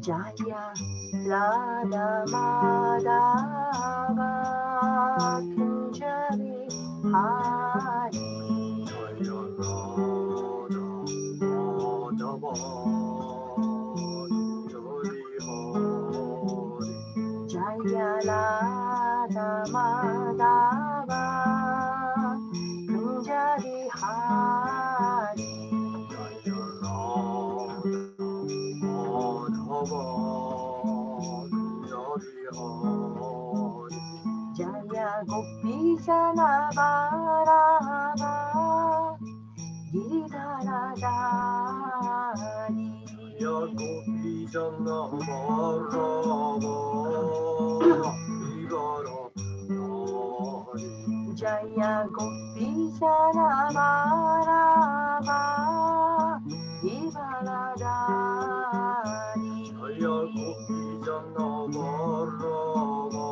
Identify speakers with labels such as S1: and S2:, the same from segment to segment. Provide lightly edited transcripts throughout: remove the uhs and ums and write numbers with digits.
S1: Jaya Radha Madhava Kunjari Hari Jaya Radha Madhava Kunjari Hari Jaya Gopi Jana Varava Giridhara Dhari Jaya Gopi Jana Varava Jaya Gopi Jana Varava Giridhara Dhari Jaya Gopi Jana Varava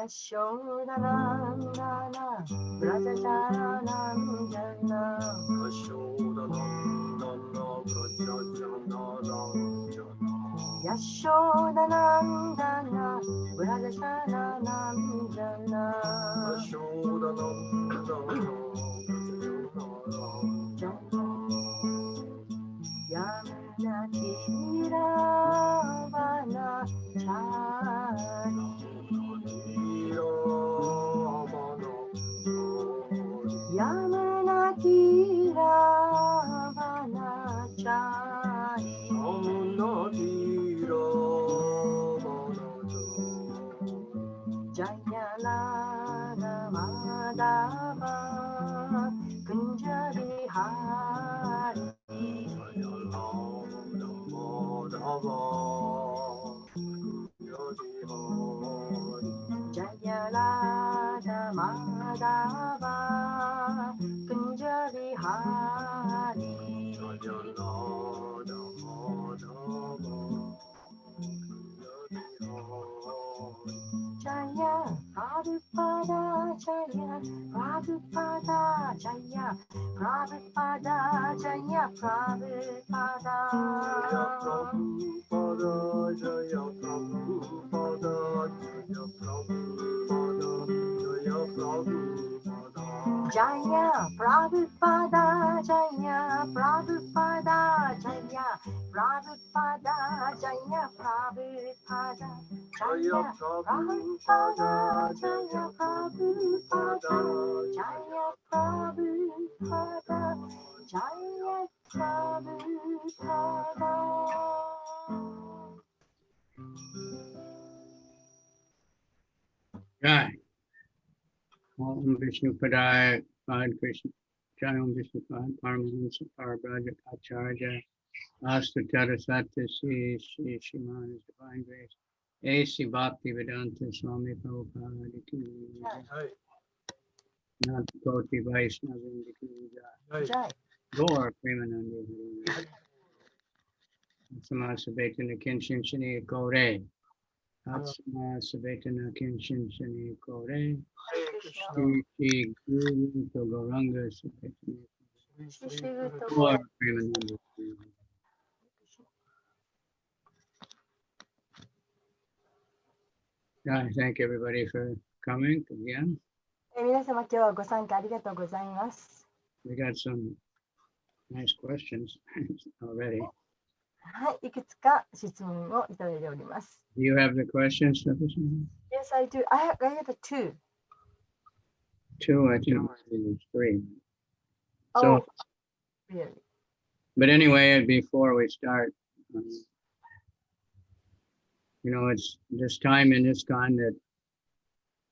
S1: Yashoda Nandana Braja Nandana Yashoda Nandana Braja Nandana Yashoda Nandana Braja Nandana Yashoda Nandana Yamuna Kiravana Chari Yamuna Kiravana Chari Yamuna Kiravana Chari Jaya Radha Madhava Kunjari Hari Jaya Radha Madhava Kunjari Hari Jaya Radha Madhava Jaya Prabhupada Jaya Prabhupada Jaya Prabhupada Jaya Prabhupada Jaya Prabhupada Jaya Prabhupada Jaya Prabhupada Jaya Prabhupada Jaya Prabhupada Jaya Prabhupada Jaya Prabhupada Jaya Prabhupada Jaya Prabhupada Jaya Prabhupada Jaya Prabhupada
S2: Jai Om Vishnu Padaya Pad Krishna Jai Om Vishnu Pad Paramahansa Parabhaja Acharya Astatara Satya Sri Sri Shriman Divine Grace A.C. Bhakti Vedanta Swami Prabhupada Ki Nat Koti Vaishnavindi Ki Jai Gaur Premanandi Hari Samasa Betana Kinshin Shani Gaure Samasa Betana Kinshin Shani Gaure Shri Guru to Gauranga Sabetana Gaur Premanandi Thank everybody for coming again.
S1: 皆様今日はご参加ありがとうございます。
S2: We got some nice questions already.
S1: はい、いくつか質問をいただいております。
S2: Do you have the questions?
S1: Yes, I do. I have two.
S2: Two, I think three.
S1: Oh,
S2: So,
S1: really?
S2: but anyway, before we start, you know, it's this time in this time that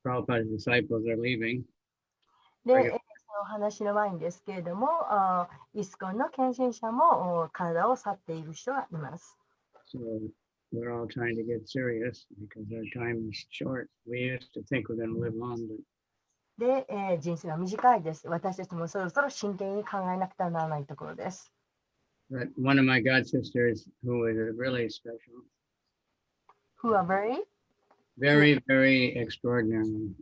S2: Prabhupada's disciples are leaving.
S1: で、その話の前にですけれども、イスコンの献身者も体を去っている人がいます。
S2: So we're all trying to get serious because our time is short. We used to think we're going to live long, but
S1: で、人生は短いです。私たちもそろそろ真剣に考えなくてはならないところです。
S2: But one of my god sisters, who is really special,
S1: Who are very?
S2: Very, very extraordinary.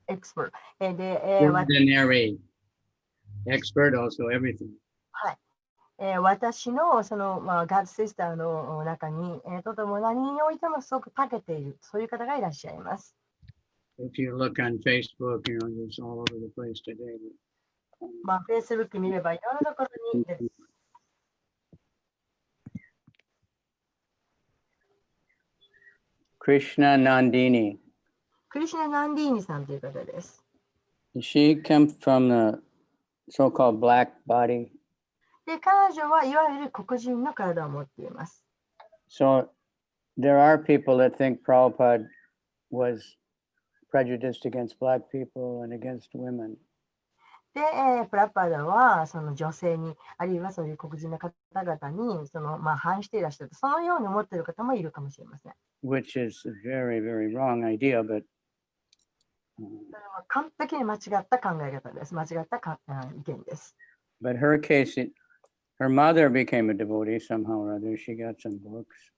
S1: expert。Ordinary.
S2: Expert also everything.
S1: はい。私のその、ガッドシスターの中に、とても何においてもすごく長けている、そういう方がいらっしゃいます。
S2: If you look on Facebook, it's all over the place today.
S1: Facebook 見ればいろんなところに出て
S2: Krishna Nandini.
S1: クリシュナ・ナンディーニさんという方です。
S2: She comes from the so-called black body.
S1: で、彼女はいわゆる黒人の体を持っています。
S2: So there are people that think Prabhupada was prejudiced against black people and against women.
S1: で、プラッパーダはその女性に、あるいはそういう黒人の方々に反していらっしゃる。そのように思っている方もいるかもしれません。
S2: Which is a very, very wrong idea, but
S1: 完璧に間違った考え方です。間違った意見です。
S2: But her case, her mother became a devotee somehow or other. She got some books.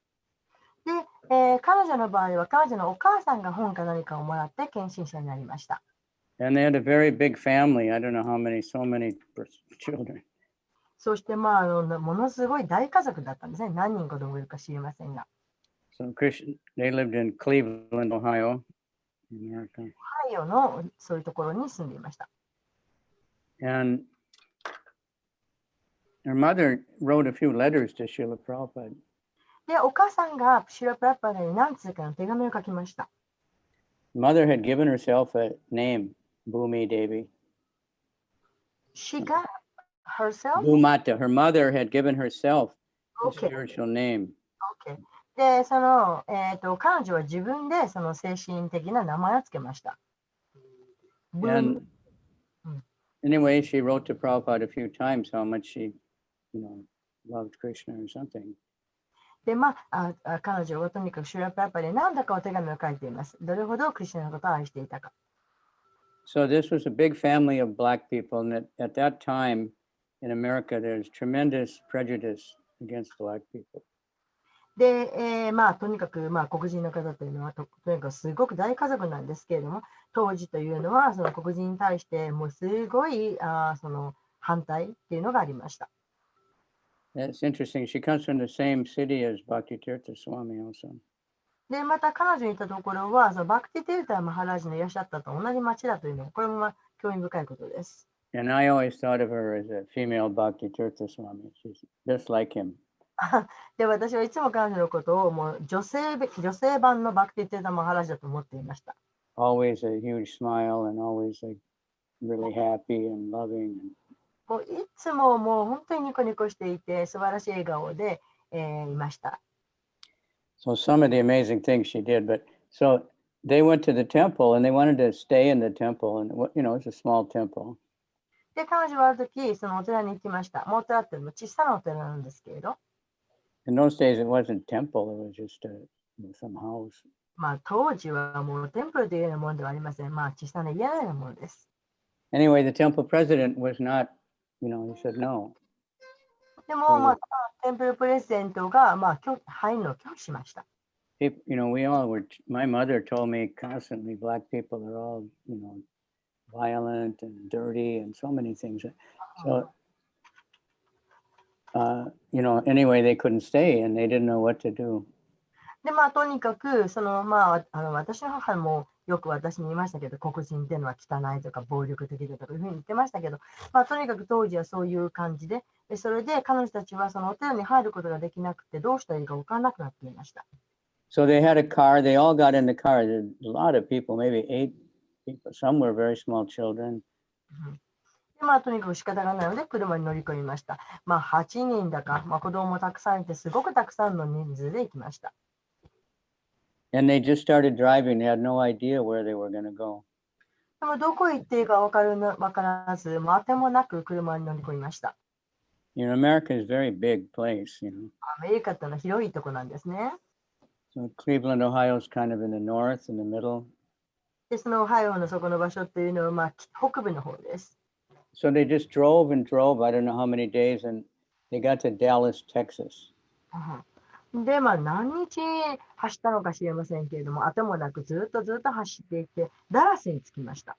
S1: で、彼女の場合は彼女のお母さんが本か何かをもらって献身者になりました。
S2: And they had a very big family. I don't know how many, so many children.
S1: そしてものすごい大家族だったんですね。何人子供いるか知りませんが。
S2: So they lived in Cleveland, Ohio, America.
S1: オハイオのそういうところに住んでいました。
S2: And her mother wrote a few letters to Srila Prabhupada.
S1: で、お母さんがシラ・プラッパーダに何通かの手紙を書きました。
S2: Mother had given herself a name, Bhumi Devi.
S1: She got herself?
S2: Bhumata. Her mother had given herself a
S1: Okay.
S2: spiritual name.
S1: Okay. で、彼女は自分でその精神的な名前をつけました。
S2: And anyway, she wrote to Prabhupada a few times how much she, loved Krishna or something.
S1: で、彼女はとにかくシュラ・プラッパーで何だかお手紙を書いています。どれほどクリスチャンのことを愛していたか。
S2: So this was a big family of black people, and at that time in America, there's tremendous prejudice against black people.
S1: で、とにかく、黒人の方というのはとにかくすごく大家族なんですけれども、当時というのはその黒人に対してもうすごいその反対っていうのがありました。
S2: That's interesting. She comes from the same city as Bhaktitirtha Swami also.
S1: で、また彼女にいたところは、そのバクティテルタマハラージのいらっしゃったと同じ町だというのは、これも興味深いことです。
S2: And I always thought of her as a female Bhaktitirtha Swami. She's just like him.
S1: で、私はいつも彼女のことをもう女性版のバクティテルタマハラージだと思っていました。
S2: Always a huge smile and always like really happy and loving.
S1: もういつももう本当にニコニコしていて、素晴らしい笑顔で、いました。
S2: So some of the amazing things she did, but so they went to the temple and they wanted to stay in the temple, and it's a small temple.
S1: で、彼女はある時、そのお寺に行きました。もうお寺っていうのも小さなお寺なんですけれど。
S2: In those days, it wasn't temple; it was just some house.
S1: 当時はもうテンプルというようなものではありません。小さな家のようなものです。
S2: Anyway, the temple president was not, he said no.
S1: でも、テンプルプレゼントが、入るのを拒否しました。
S2: We all were, my mother told me constantly, black people are all, violent and dirty and so many things. So, anyway, they couldn't stay and they didn't know what to do.
S1: で、とにかく、私の母もよく私に言いましたけど、黒人っていうのは汚いとか暴力的だとかいうふうに言ってましたけど、とにかく当時はそういう感じで、それで彼女たちはそのお寺に入ることができなくて、どうしたらいいか分からなくなっていました。
S2: So they had a car, they all got in the car. There's a lot of people, maybe 8 people. Some were very small children.
S1: で、とにかく仕方がないので車に乗り込みました。8人だか、子供もたくさんいて、すごくたくさんの人数で行きました。
S2: And they just started driving. They had no idea where they were going to go.
S1: でもどこへ行っていいか分からず、当てもなく車に乗り込みました。
S2: America is a very big place,
S1: アメリカってのは広いとこなんですね。
S2: So Cleveland, Ohio is kind of in the north, in the middle.
S1: で、そのオハイオのそこの場所っていうのは、北部の方です。
S2: So they just drove and drove, I don't know how many days, and they got to Dallas, Texas.
S1: で、まあ、何日走ったのか知れませんけれども、後もなくずっとずっと走っていて、ダラスに着きました。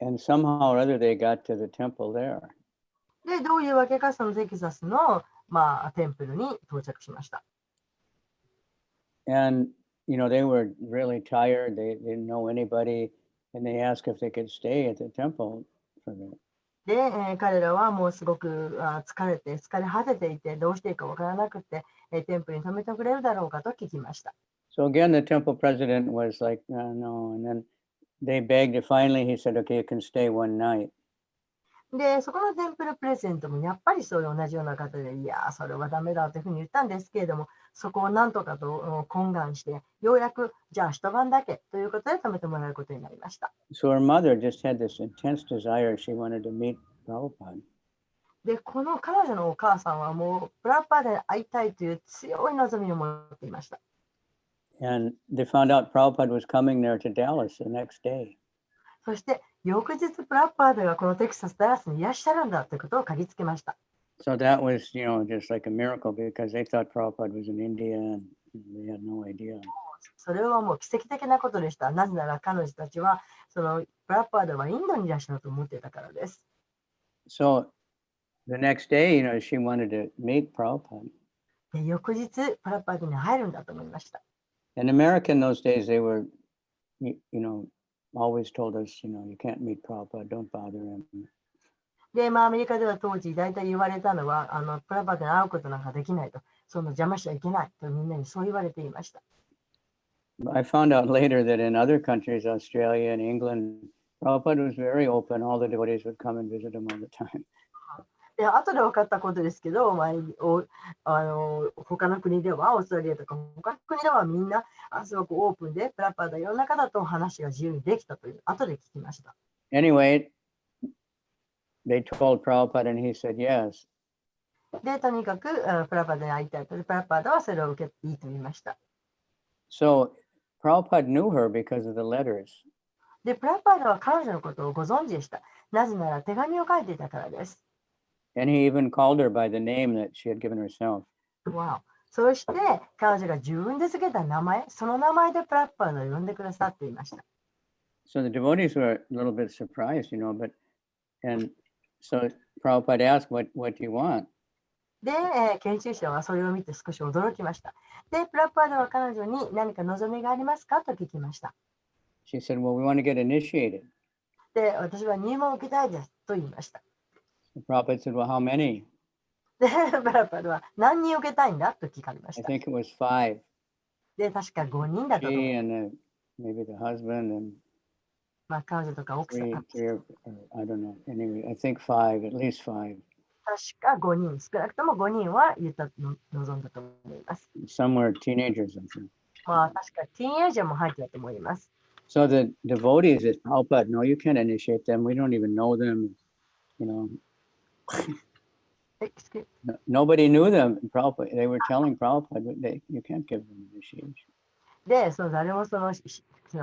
S2: And somehow or other, they got to the temple there.
S1: で、どういうわけか、そのテキサスの、まあ、テンプルに到着しました。
S2: And, they were really tired. They didn't know anybody. And they asked if they could stay at the temple for the
S1: で、彼らはもうすごく疲れて、疲れ果てていて、どうしていいかわからなくて、テンプルに泊めてくれるだろうかと聞きました。
S2: So again, the temple president was like, no. And then they begged. Finally, he said, okay, you can stay one night.
S1: で、そこのテンプルプレゼントもやっぱりそういう同じような方で、いや、それはダメだというふうに言ったんですけれども、そこをなんとかと懇願して、ようやく、じゃあ一晩だけということで泊めてもらえることになりました。
S2: So her mother just had this intense desire. She wanted to meet Prabhupada.
S1: で、この彼女のお母さんはもう、プラッパーで会いたいという強い望みを持っていました。
S2: And they found out Prabhupada was coming there to Dallas the next day.
S1: そして、翌日プラッパーではこのテキサス・ダラスにいらっしゃるんだということを嗅ぎつけました。
S2: So that was, just like a miracle because they thought Prabhupada was in India and they had no idea.
S1: それはもう奇跡的なことでした。なぜなら彼女たちは、そのプラッパーではインドにいらっしゃると思っていたからです。
S2: So the next day, she wanted to meet Prabhupada.
S1: で、翌日、プラッパードに入るんだと思いました。
S2: In America in those days, they were, always told us, you can't meet Prabhupada, don't bother him.
S1: で、まあ、アメリカでは当時、大体言われたのは、プラッパードに会うことなんかできないと、その邪魔しちゃいけないとみんなにそう言われていました。
S2: I found out later that in other countries, Australia and England, Prabhupada was very open. All the devotees would come and visit him all the time.
S1: で、後で分かったことですけど、まあ、他の国では、オーストラリアとか他の国ではみんなすごくオープンで、プラッパードいろんな方と話が自由にできたという、後で聞きました。
S2: Anyway, they told Prabhupada and he said yes.
S1: で、とにかくプラッパードに会いたいと、プラッパードはそれを受けていいと言いました。
S2: So Prabhupada knew her because of the letters.
S1: で、プラッパードは彼女のことをご存知でした。なぜなら手紙を書いていたからです。
S2: And he even called her by the name that she had given herself.
S1: Wow. そして彼女が自分で付けた名前、その名前でプラッパードを呼んでくださっていました。
S2: So the devotees were a little bit surprised, and so Prabhupada asked, what do you want?
S1: で、研修者はそれを見て少し驚きました。で、プラッパードは彼女に何か望みがありますかと聞きました。
S2: She said, well, we want to get initiated.
S1: で、私は入門を受けたいですと言いました。
S2: The Prabhupada said, well, how many?
S1: で、プラッパードは何人受けたいんだと聞かれまし
S2: I
S1: た。
S2: think it was 5.
S1: で、確か5人だったと思
S2: She
S1: う。
S2: and maybe the husband and
S1: まあ、彼女とか奥さん、
S2: three or I don't know. Anyway, I think 5, at least 5.
S1: 確か5人、少なくとも5人は望んだと思います。
S2: Some were teenagers, I think.
S1: まあ、確かティーンエイジャーも入ってたと思います。
S2: So the devotees said, Prabhupada, no, you can't initiate them. We don't even know them. Nobody knew them. Prabhupada, they were telling Prabhupada, you can't give them initiation.
S1: で、誰もその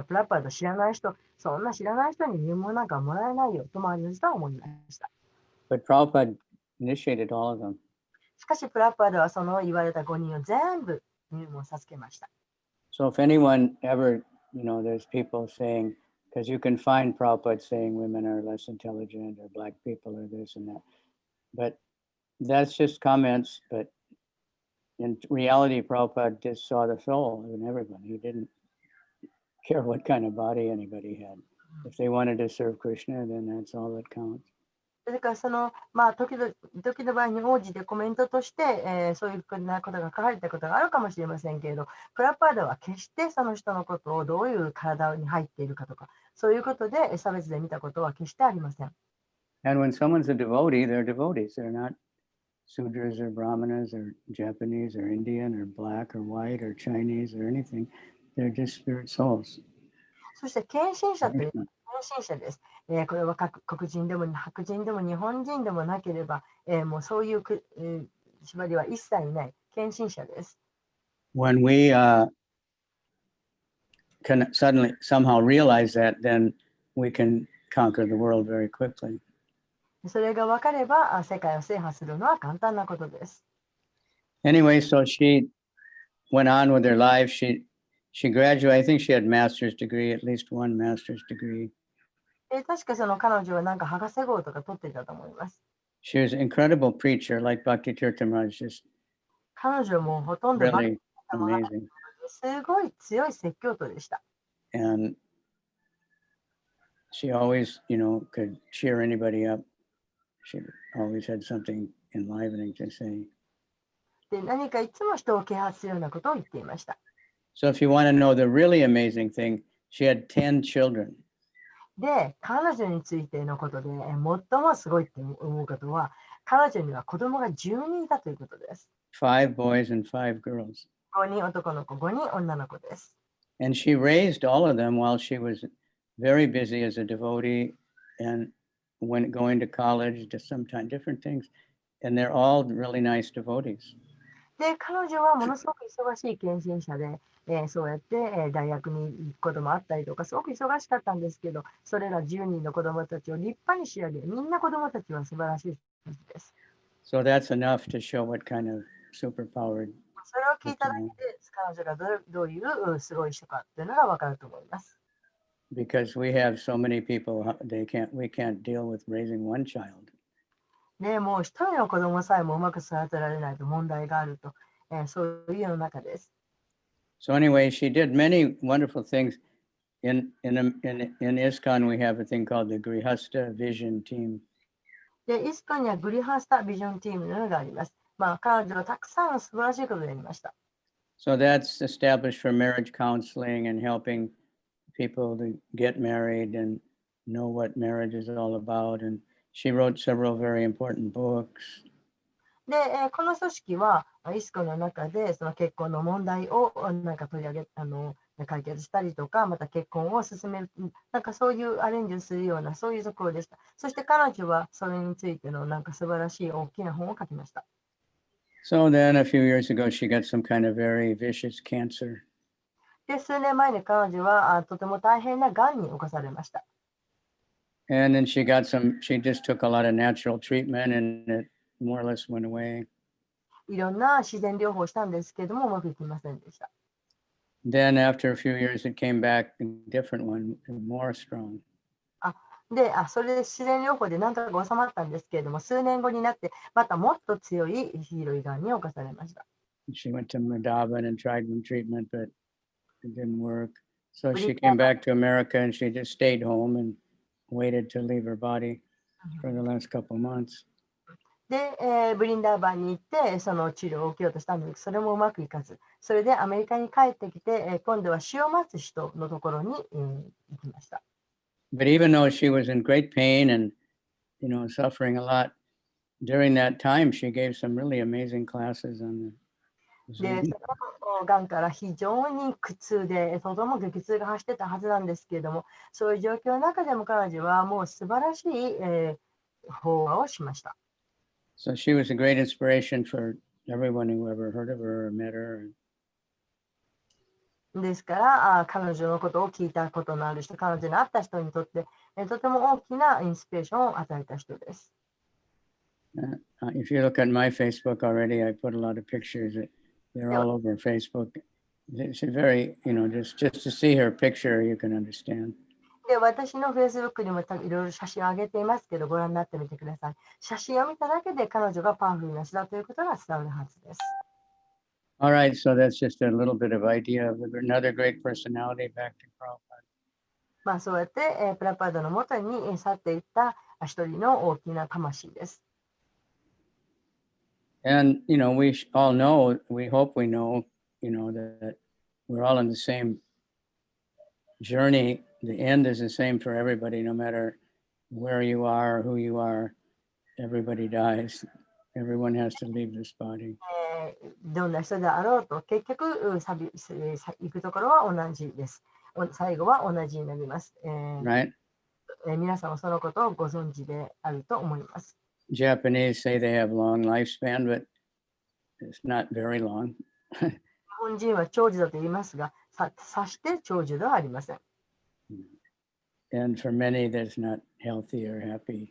S1: プラッパード知らない人、そんな知らない人に入門なんかもらえないよと周りの人は思いました。
S2: But Prabhupada initiated all of them.
S1: しかし、プラッパードはその言われた5人を全部入門させけました。
S2: So if anyone ever, there's people saying, because you can find Prabhupada saying women are less intelligent or black people or this and that. But that's just comments. But in reality, Prabhupada just saw the soul in everybody. He didn't care what kind of body anybody had. If they wanted to serve Krishna, then that's all that counts.
S1: だから時の場合に応じてコメントとして、そういうふうなことが書かれたことがあるかもしれませんけれど、プラッパードは決してその人のことをどういう体に入っているかとか、そういうことで差別で見たことは決してありません。
S2: And when someone's a devotee, they're devotees. They're not Sudras or Brahmanas or Japanese or Indian or black or white or Chinese or anything. They're just spirit souls.
S1: そして献身者という献身者です。これは黒人でも白人でも日本人でもなければ、もうそういう縛りは一切ない献身者です。
S2: When we can suddenly somehow realize that, then we can conquer the world very quickly.
S1: それが分かれば世界を制覇するのは簡単なことです。
S2: Anyway, so she went on with her life. She graduated. I think she had master's degree, at least one master's degree.
S1: 確かその彼女はなんか博士号とか取っていたと思います。
S2: She was an incredible preacher, like Bhakti Tirthamraj, just
S1: 彼女もほとんど
S2: really amazing.
S1: すごい強い説教徒でした。
S2: And she always, could cheer anybody up. She always had something enlivening to say.
S1: で、何かいつも人を啓発するようなことを言っていました。
S2: So if you want to know the really amazing thing, she had 10 children.
S1: で、彼女についてのことで、最もすごいって思うことは、彼女には子供が10人いたということです。
S2: 5 boys and 5 girls.
S1: 5人男の子、5人女の子です。
S2: And she raised all of them while she was very busy as a devotee and when going to college, to sometimes different things. And they're all really nice devotees.
S1: で、彼女はものすごく忙しい献身者で、そうやって、大学に行くこともあったりとか、すごく忙しかったんですけど、それら10人の子供たちを立派に仕上げ、みんな子供たちは素晴らしい人です。
S2: So that's enough to show what kind of superpowered.
S1: それを聞いただけで、彼女がどういうすごい人かっていうのがわかると思います。
S2: Because we have so many people, we can't deal with raising one child.
S1: ね、もう一人の子供さえもうまく育てられないと問題があると、そういう世の中です。
S2: So anyway, she did many wonderful things. In ISKCON, we have a thing called the Grihasta Vision Team.
S1: で、イスコにはグリハスタビジョンチームのがあります。まあ、彼女はたくさん素晴らしいことをやりました。
S2: So that's established for marriage counseling and helping people to get married and know what marriage is all about. And she wrote several very important books.
S1: で、この組織はイスコの中でその結婚の問題をなんか取り上げ解決したりとか、また結婚を進める、なんかそういうアレンジをするようなそういうところでした。そして彼女はそれについてのなんか素晴らしい大きな本を書きました。
S2: So then a few years ago, she got some kind of very vicious cancer.
S1: で、数年前に彼女はとても大変ながんに侵されました。
S2: And then she just took a lot of natural treatment and it more or less went away.
S1: いろんな自然療法をしたんですけども、うまくいきませんでした。
S2: Then after a few years, it came back, a different one, more strong.
S1: で、それで自然療法でなんとか収まったんですけれども、数年後になって、またもっと強い広いがんに侵されました。
S2: She went to Madhavan and tried one treatment, but it didn't work. So she came back to America and she just stayed home and waited to leave her body for the last couple months.
S1: で、ブリンダーバンに行って、その治療を受けようとしたんですけど、それもうまくいかず、それでアメリカに帰ってきて、今度は死を待つ人のところに、行きました。
S2: But even though she was in great pain and, suffering a lot, during that time, she gave some really amazing classes on the
S1: で、そのがんから非常に苦痛で、とても激痛が走ってたはずなんですけれども、そういう状況の中でも彼女はもう素晴らしい、法話をしました。
S2: So she was a great inspiration for everyone who ever heard of her or met her.
S1: ですから、彼女のことを聞いたことのある人、彼女に会った人にとって、とても大きなインスピレーションを与えた人です。
S2: If you look at my Facebook already, I put a lot of pictures. They're all over Facebook. It's very, just to see her picture, you can understand.
S1: で、私の Facebook にもいろいろ写真を上げていますけど、ご覧になってみてください。写真を見ただけで彼女がパワフルな人だということが伝わるはずです。
S2: All right, so that's just a little bit of idea of another great personality back to Prabhupada.
S1: そうやって、プラパードの元に去っていった一人の大きな魂です。
S2: And, we all know, we hope we know, that we're all on the same journey. The end is the same for everybody, no matter where you are, who you are, everybody dies. Everyone has to leave this body.
S1: どんな人であろうと、結局、行くところは同じです。最後は同じになります。
S2: Right?
S1: 皆さんもそのことをご存知であると思います。
S2: Japanese say they have long lifespan, but it's not very long.
S1: 日本人は長寿だと言いますが、さして長寿ではありません。
S2: And for many, that's not healthy or happy.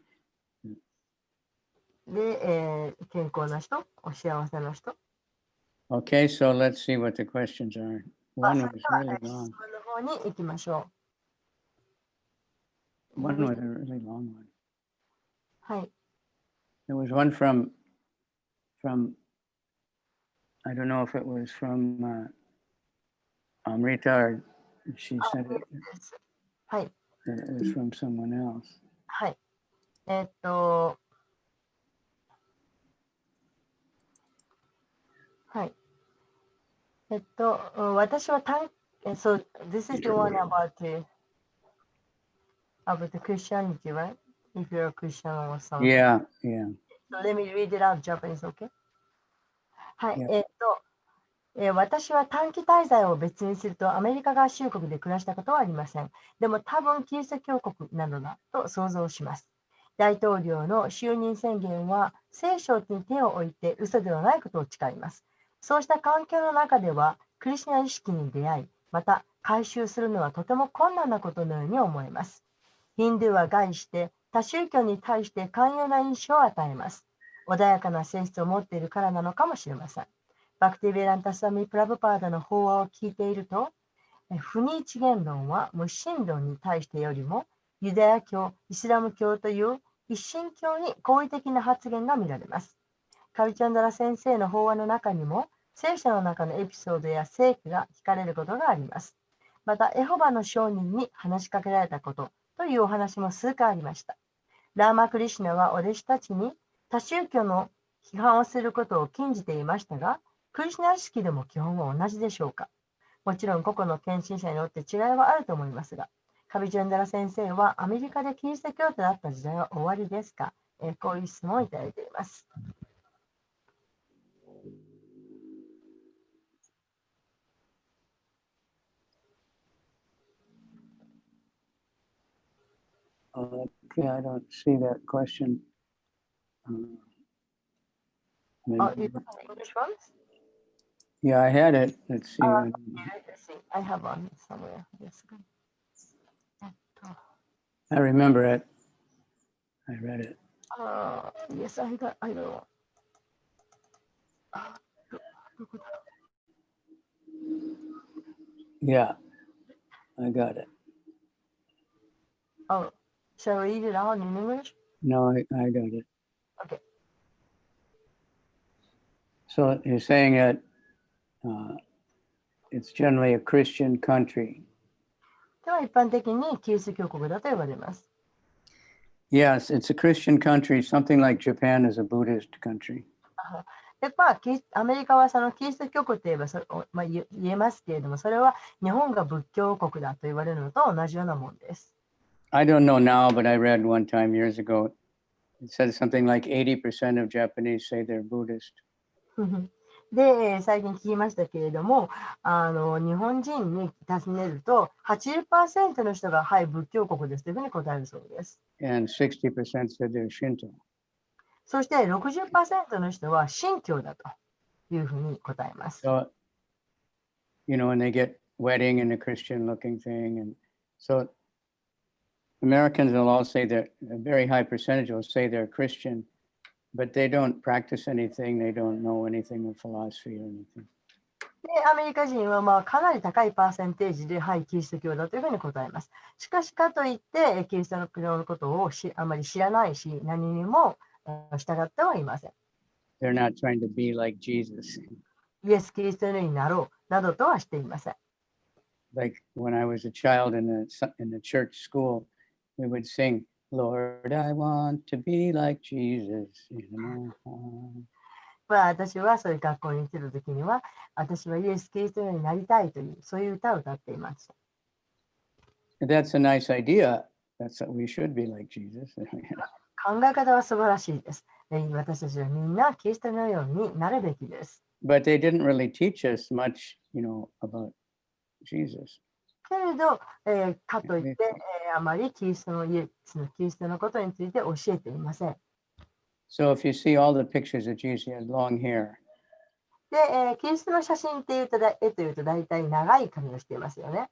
S1: で、健康な人、お幸せな人。
S2: Okay, so let's see what the questions are.
S1: まあ、
S2: One
S1: そ
S2: was
S1: れでは
S2: really
S1: 質
S2: long.
S1: 問の方に行きましょ
S2: One was a really long one.
S1: う。はい。
S2: There was one from I don't know if it was from Amrita or she
S1: あ、
S2: said
S1: いいです。はい。
S2: that it was from someone else.
S1: はい。はい。私はso this is the one about the Christianity, right? If you're a Christian or something.
S2: Yeah, yeah.
S1: So let me read it out Japanese, okay? はい。
S2: Yeah.
S1: 私は短期滞在を別にするとアメリカ合衆国で暮らしたことはありません。でも多分キリスト教国なのだと想像します。大統領の就任宣言は聖書に手を置いて嘘ではないことを誓います。そうした環境の中ではクリスチャン意識に出会い、また回収するのはとても困難なことのように思えます。ヒンドゥーは概して他宗教に対して寛容な印象を与えます。穏やかな性質を持っているからなのかもしれません。バクティベランタスワミ・プラブパーダの法話を聞いていると、不二一元論は無神論に対してよりも、ユダヤ教、イスラム教という一神教に好意的な発言が見られます。カビチャンダラ先生の法話の中にも、聖書の中のエピソードや聖句が聞かれることがあります。また、エホバの証人に話しかけられたことというお話も数回ありました。ラーマ・クリシュナはお弟子たちに他宗教の批判をすることを禁じていましたが、クリシュナ意識でも基本は同じでしょうか。もちろん個々の献身者によって違いはあると思いますが、カビチャンダラ先生はアメリカでキリスト教徒だった時代は終わりですか。こういう質問をいただいています。
S2: Okay, I don't see that question.
S1: You have English ones?
S2: Yeah, I had it. Let's see.
S1: Let's see. I have one somewhere. Yes.
S2: I remember it. I read it.
S1: Yes, I got one.
S2: Yeah, I got it.
S1: Oh, shall I read it out in English?
S2: No, I got it.
S1: Okay.
S2: So you're saying that it's generally a Christian country.
S1: では一般的にキリスト教国だと呼ばれます。
S2: Yes, it's a Christian country. Something like Japan is a Buddhist country.
S1: でアメリカはそのキリスト教国といえば言えますけれども、それは日本が仏教国だと言われるのと同じようなものです。
S2: I don't know now, but I read one time years ago. It said something like 80% of Japanese say they're Buddhist.
S1: で、最近聞きましたけれども、日本人に尋ねると 80% の人がはい、仏教国ですというふうに答えるそうです。
S2: And 60% said they're Shinto.
S1: そして 60% の人は神教だというふうに答えます。
S2: So, when they get wedding in a Christian looking thing. And so Americans will all say that a very high percentage will say they're Christian, but they don't practice anything. They don't know anything of philosophy or anything.
S1: で、アメリカ人はかなり高いパーセンテージで、はい、キリスト教だというふうに答えます。しかし、かといって、キリスト教のことをあまり知らないし、何にも従ってはいません。
S2: They're not trying to be like Jesus.
S1: イエス・キリストのようになろうなどとはしていません。
S2: Like when I was a child in the church school, we would sing, Lord, I want to be like Jesus.
S1: 私はそういう学校に行ってた時には、私はイエス・キリストのようになりたいという、そういう歌を歌っていました。
S2: That's a nice idea. We should be like Jesus.
S1: 考え方は素晴らしいです。私たちはみんなキリストのようになるべきです。
S2: But they didn't really teach us much, about Jesus.
S1: けれど、かといって、あまりキリストのことについて教えていません。
S2: So if you see all the pictures of Jesus, he had long hair.
S1: で、キリストの写真っていうと大体長い髪をしていますよね。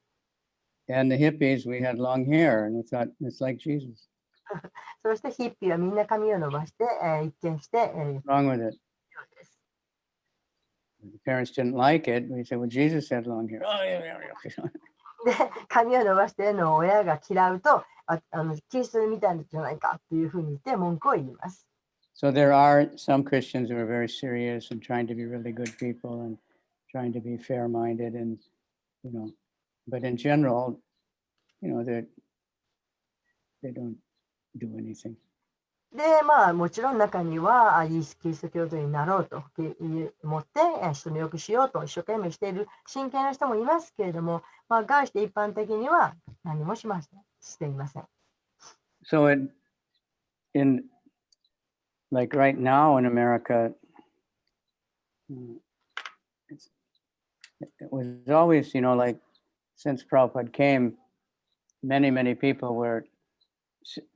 S2: And the hippies, we had long hair, and we thought it's like Jesus.
S1: そしてヒッピーはみんな髪を伸ばして、一見して、
S2: Wrong with it. The parents didn't like it. We said, well, Jesus had long hair. Oh, yeah, yeah, yeah.
S1: で、髪を伸ばしての親が嫌うと、キリストみたいなんじゃないかっていうふうに言って文句を言います。
S2: So there are some Christians who are very serious and trying to be really good people and trying to be fair-minded and, but in general, they don't do anything.
S1: で、もちろん中には、イエス・キリスト教徒になろうと思って、人のよくしようと一生懸命している真剣な人もいますけれども、概して一般的には何もしていません。
S2: So like right now in America, it was always, like since Prabhupada came, many people were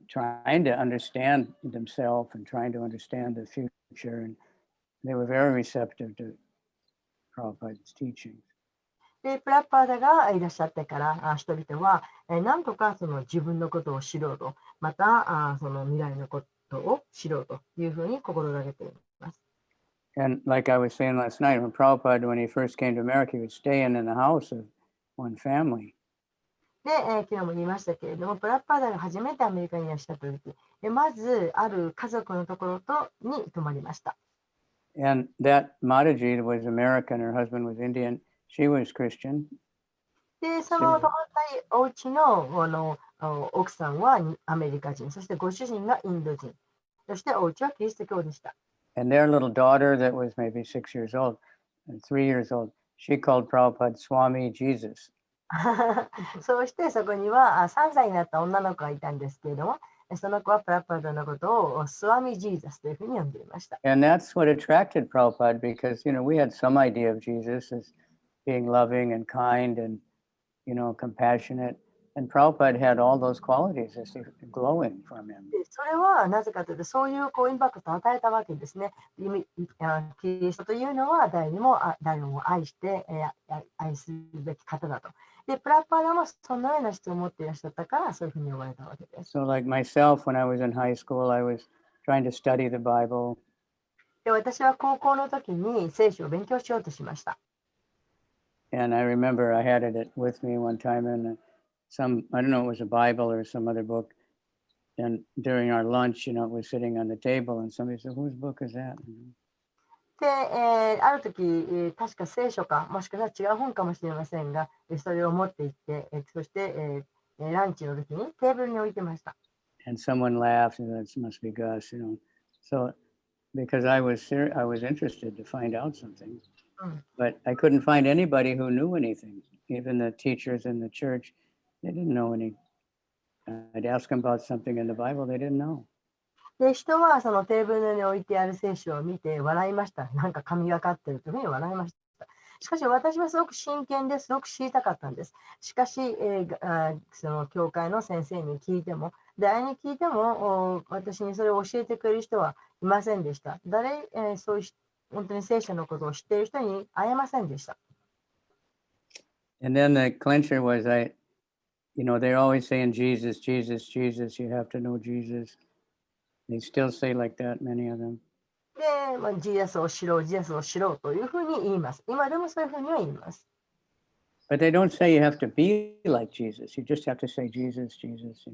S2: trying to understand themselves and trying to understand the future, and they were very receptive to Prabhupada's teachings.
S1: で、プラッパーダがいらっしゃってから、人々は何とかその自分のことを知ろうと、またその未来のことを知ろうというふうに心がけています。
S2: And like I was saying last night, when Prabhupada, when he first came to America, he was staying in the house of one family.
S1: で、昨日も言いましたけれども、プラッパーダが初めてアメリカにいらっしゃった時、まずある家族のところに泊まりました。
S2: And that Mataji was American, her husband was Indian, she was Christian.
S1: で、その泊まったお家の奥さんはアメリカ人、そしてご主人がインド人、そしてお家はキリスト教でした。
S2: And their little daughter that was maybe 6 years old, 3 years old, she called Prabhupada Swami Jesus.
S1: そうしてそこには3歳になった女の子がいたんですけれども、その子はプラッパーダのことをスワミジーザスというふうに呼んでいました。
S2: And that's what attracted Prabhupada because, we had some idea of Jesus as being loving and kind and, compassionate. And Prabhupada had all those qualities as glowing from him.
S1: それはなぜかというと、そういうインパクトを与えたわけですね。キリストというのは誰も愛して愛すべき方だと。で、プラッパーダもそのような質を持っていらっしゃったから、そういうふうに呼ばれたわけです。
S2: So like myself, when I was in high school, I was trying to study the Bible.
S1: で、私は高校の時に聖書を勉強しようとしました。
S2: And I remember I had it with me one time in I don't know, it was a Bible or some other book. And during our lunch, it was sitting on the table and somebody said, whose book is that?
S1: で、ある時、確か聖書か、もしくは違う本かもしれませんが、それを持って行って、そして、ランチの時にテーブルに置いてました。
S2: And someone laughed and that must be Gus, So because I was interested to find out something, but I couldn't find anybody who knew anything. Even the teachers in the church, they didn't know any. I'd ask them about something in the Bible, they didn't know.
S1: で、人はそのテーブルの上に置いてある聖書を見て笑いました。なんか神がかってるというふうに笑いました。しかし私はすごく真剣ですごく知りたかったんです。しかし、その教会の先生に聞いても、誰に聞いても私にそれを教えてくれる人はいませんでした。そういう本当に聖書のことを知っている人に会えませんでした。
S2: And then the clincher was they're always saying Jesus, Jesus, Jesus, you have to know Jesus. They still say like that, many of them.
S1: で、ジーザスを知ろう、ジーザスを知ろうというふうに言います。今でもそういうふうには言います。
S2: But they don't say you have to be like Jesus. You just have to say Jesus, Jesus.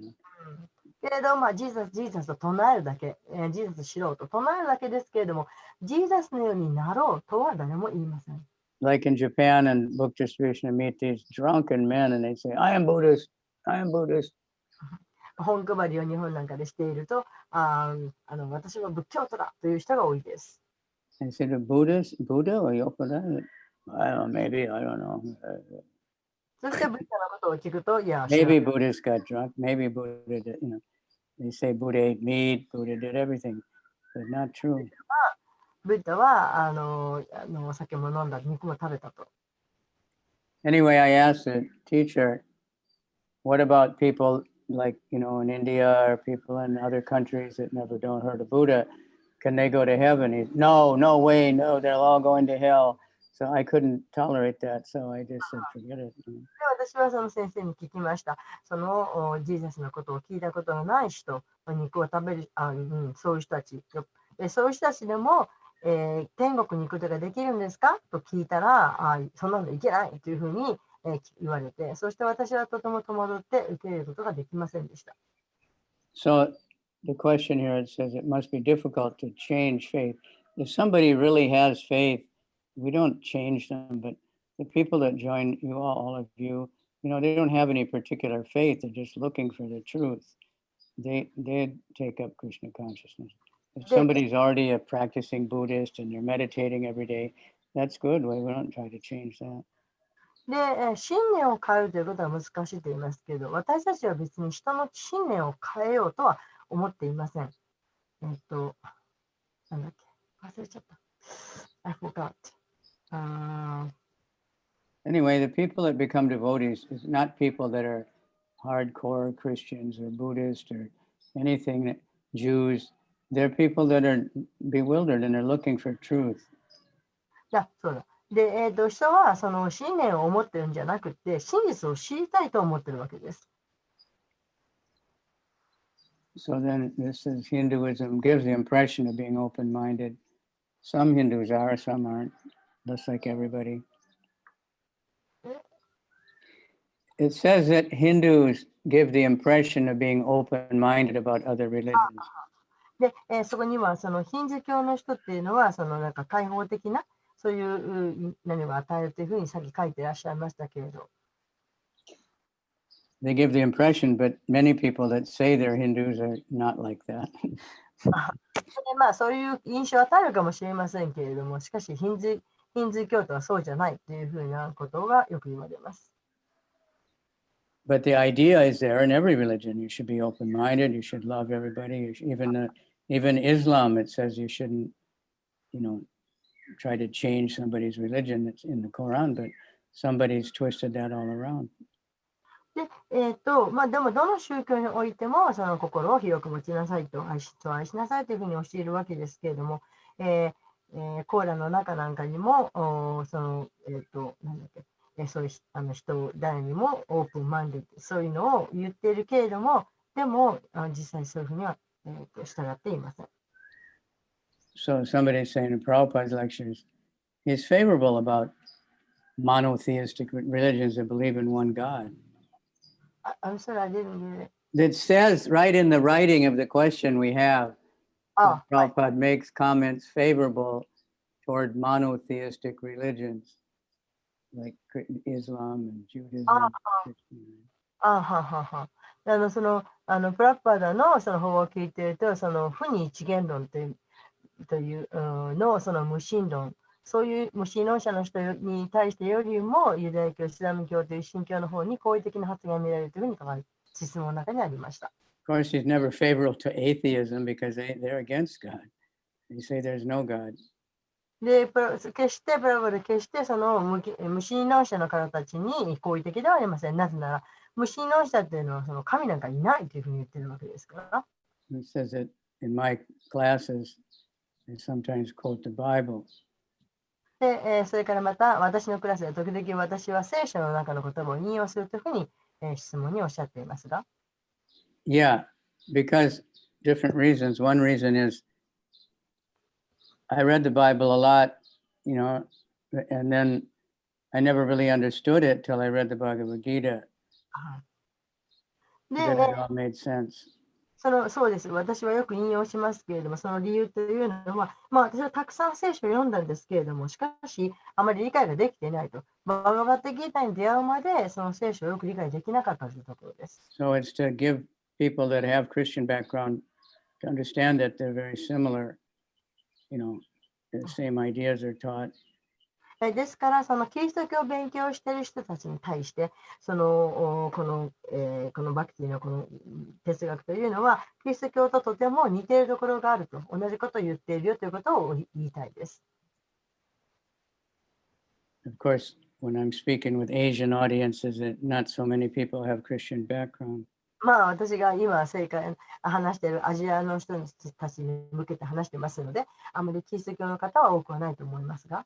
S1: けれど、ジーザス、ジーザスと唱えるだけ、ジーザス知ろうと唱えるだけですけれども、ジーザスのようになろうとは誰も言いません。
S2: Like in Japan and book distribution, I meet these drunken men and they say, I am Buddhist, I am Buddhist.
S1: 本配りを日本なんかでしていると、私は仏教徒だという人が多いです。
S2: I said, Buddha or Yokoda? I don't know, maybe, I don't know.
S1: そして仏教のことを聞くと、いや、
S2: maybe Buddhists got drunk, maybe Buddha did, they say Buddha ate meat, Buddha did everything, but not true.
S1: ブッダはお酒も飲んだ、肉も食べたと。
S2: Anyway, I asked the teacher, what about people like, in India or people in other countries that never don't heard of Buddha? Can they go to heaven? No way, no, they're all going to hell. So I couldn't tolerate that, so I just said, forget it.
S1: 私はその先生に聞きました。そのジーザスのことを聞いたことのない人、肉を食べる、そういう人たちでも天国に行くことができるんですかと聞いたら、そんなのいけないというふうに、言われて、そして私はとても戸惑って受け入れることができませんでした。
S2: So the question here, it says it must be difficult to change faith. If somebody really has faith, we don't change them, but the people that join you, all of you, they don't have any particular faith. They're just looking for the truth. They take up Krishna consciousness. If
S1: で、
S2: somebody's already a practicing Buddhist and they're meditating every day, that's good. We don't try to change that.
S1: 信念を変えるということは難しいと言いますけど、私たちは別に人の信念を変えようとは思っていません。なんだっけ忘れちゃった。I forgot.
S2: Anyway, the people that become devotees is not people that are hardcore Christians or Buddhists or anything, Jews. They're people that are bewildered and they're looking for truth.
S1: そうだ。で、人はその信念を持ってるんじゃなくて、真実を知りたいと思ってるわけです。
S2: So then this is Hinduism gives the impression of being open-minded. Some Hindus are, some aren't, just like everybody. It says that Hindus give the impression of being open-minded about other religions.
S1: で、そこにはそのヒンズー教の人っていうのは、そのなんか開放的な、そういう何を与えるというふうにさっき書いていらっしゃいましたけれど。
S2: They give the impression, but many people that say they're Hindus are not like that.
S1: そういう印象を与えるかもしれませんけれども、しかしヒンズー教徒はそうじゃないというふうなことがよく言われます。
S2: But the idea is there in every religion. You should be open-minded. You should love everybody. Even Islam, it says you shouldn't, try to change somebody's religion. It's in the Quran, but somebody's twisted that all around.
S1: で、でもどの宗教においてもその心を広く持ちなさいと、人を愛しなさいというふうに教えるわけですけれども、コーランの中なんかにも、なんだっけ、そういう人を誰にもオープンマインド、そういうのを言っているけれども、でも実際そういうふうには、従っていません。
S2: So somebody is saying in Prabhupada's lectures, he's favorable about monotheistic religions that believe in one God.
S1: I'm sorry, I didn't get it.
S2: It says right in the writing of the question we have, Prabhupada makes comments favorable toward monotheistic religions like Islam and Judaism.
S1: プラッパダのその法を聞いていると、その不に一元論というのその無神論、そういう無神論者の人に対してよりもユダヤ教、イスラム教という神教の方に好意的な発言が見られるというふうに書かれ質問の中にありました。
S2: Of course, he's never favorable to atheism because they're against God. They say there's no God.
S1: で、プラバル決してその無神論者の方たちに好意的ではありません。なぜなら、無神論者っていうのはその神なんかいないというふうに言ってるわけですから。
S2: It says that in my classes, I sometimes quote the Bible.
S1: で、それからまた私のクラスで時々私は聖書の中の言葉を引用するというふうに、質問におっしゃっていますが。
S2: Yeah, because different reasons. One reason is I read the Bible a lot, and then I never really understood it till I read the Bhagavad Gita. Then it all made sense.
S1: そうです。私はよく引用しますけれども、その理由というのは、私はたくさん聖書を読んだんですけれども、しかし、あまり理解ができていないと。バガバットギータに出会うまで、その聖書をよく理解できなかったというところです。
S2: So it's to give people that have Christian background to understand that they're very similar, the same ideas are taught.
S1: ですから、そのキリスト教を勉強している人たちに対して、このバクティのこの哲学というのは、キリスト教ととても似ているところがあると、同じことを言っているよということを言いたいです。
S2: Of course, when I'm speaking with Asian audiences, not so many people have Christian background.
S1: 私が今話しているアジアの人たちに向けて話していますので、あまりキリスト教の方は多くはないと思いますが。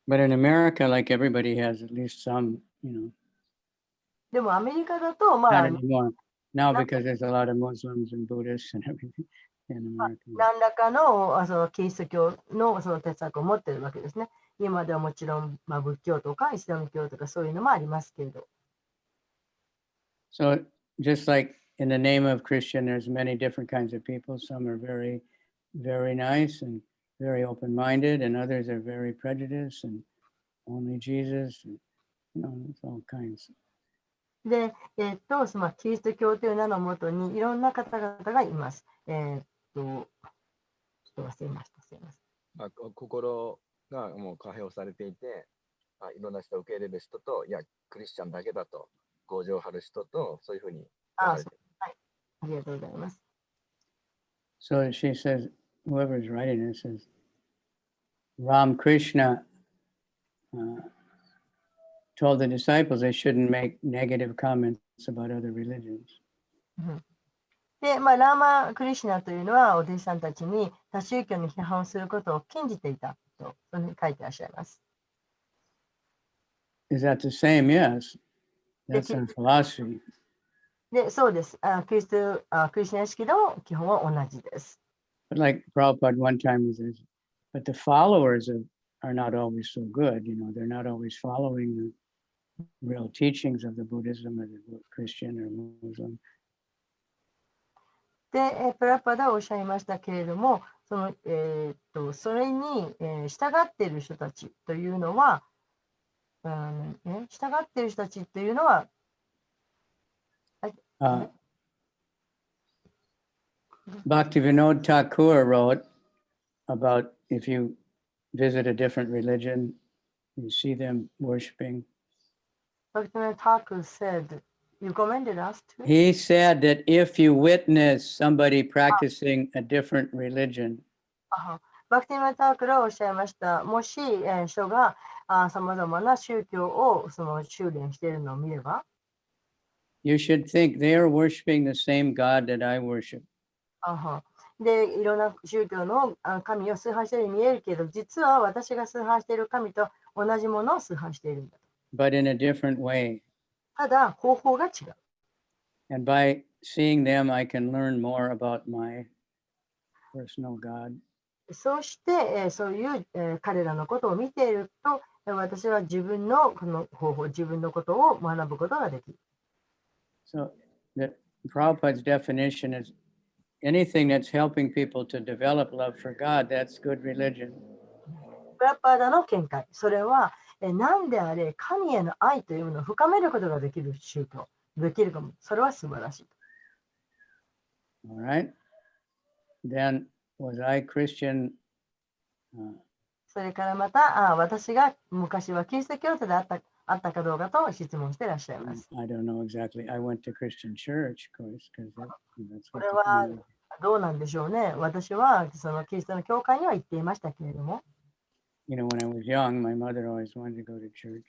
S2: But in America, like everybody has at least some,
S1: でもアメリカだと、
S2: not anymore. Now because there's a lot of Muslims and Buddhists and everything. in America.
S1: 何らかのそのキリスト教のその哲学を持っているわけですね。今ではもちろん、仏教とかイスラム教とかそういうのもありますけれど。
S2: So just like in the name of Christian, there's many different kinds of people. Some are very, very nice and very open-minded, and others are very prejudiced and only Jesus. And, it's all kinds.
S1: で、キリスト教という名のもとにいろんな方々がいます。ちょっと忘れました。すいません。
S3: 心がもう可変されていて、いろんな人を受け入れる人と、いや、クリスチャンだけだと、強情を張る人と、そういうふうに分かれている。
S1: はい。ありがとうございます。
S2: So she says, whoever's writing this says, Ram Krishna told the disciples they shouldn't make negative comments about other religions.
S1: で、ラーマ・クリシュナというのは、お弟子さんたちに他宗教に批判することを禁じていたと、そういうふうに書いていらっしゃいます。
S2: Is that the same? Yes. That's in philosophy.
S1: で、そうです。クリシュナ式でも基本は同じです。
S2: But like Prabhupada one time says, but the followers are not always so good. They're not always following the real teachings of the Buddhism or the Christian or Muslim.
S1: で、プラパダはおっしゃいましたけれども、それに、従っている人たちというのは、従っている人たちというのは、
S2: Bhaktivinoda Thakur wrote about if you visit a different religion, you see them worshiping.
S1: Bhaktivinoda Thakur said, you commended us to it?
S2: He said that if you witness somebody practicing a different religion,
S1: バクティマタークラはおっしゃいました。もし、人がさまざまな宗教を修練しているのを見れば、
S2: you should think they are worshiping the same God that I worship.
S1: で、いろんな宗教の神を崇拝しているように見えるけど、実は私が崇拝している神と同じものを崇拝しているんだ。
S2: But in a different way.
S1: ただ、方法が違う。
S2: And by seeing them, I can learn more about my personal God.
S1: そうして、そういう、彼らのことを見ていると、私は自分のこの方法、自分のことを学ぶことができる。
S2: So the Prabhupada's definition is anything that's helping people to develop love for God, that's good religion.
S1: プラパーダの見解、それは何であれ神への愛というものを深めることができる宗教、できるかも。それは素晴らしい。
S2: All right. Then was I Christian?
S1: それからまた私が昔はキリスト教徒であったかどうかと質問していらっしゃいます。
S2: I don't know exactly. I went to Christian church, of course, because that's
S1: これはどうなんでしょうね。私はそのキリストの教会には行っていましたけれども。
S2: When I was young, my mother always wanted to go to church.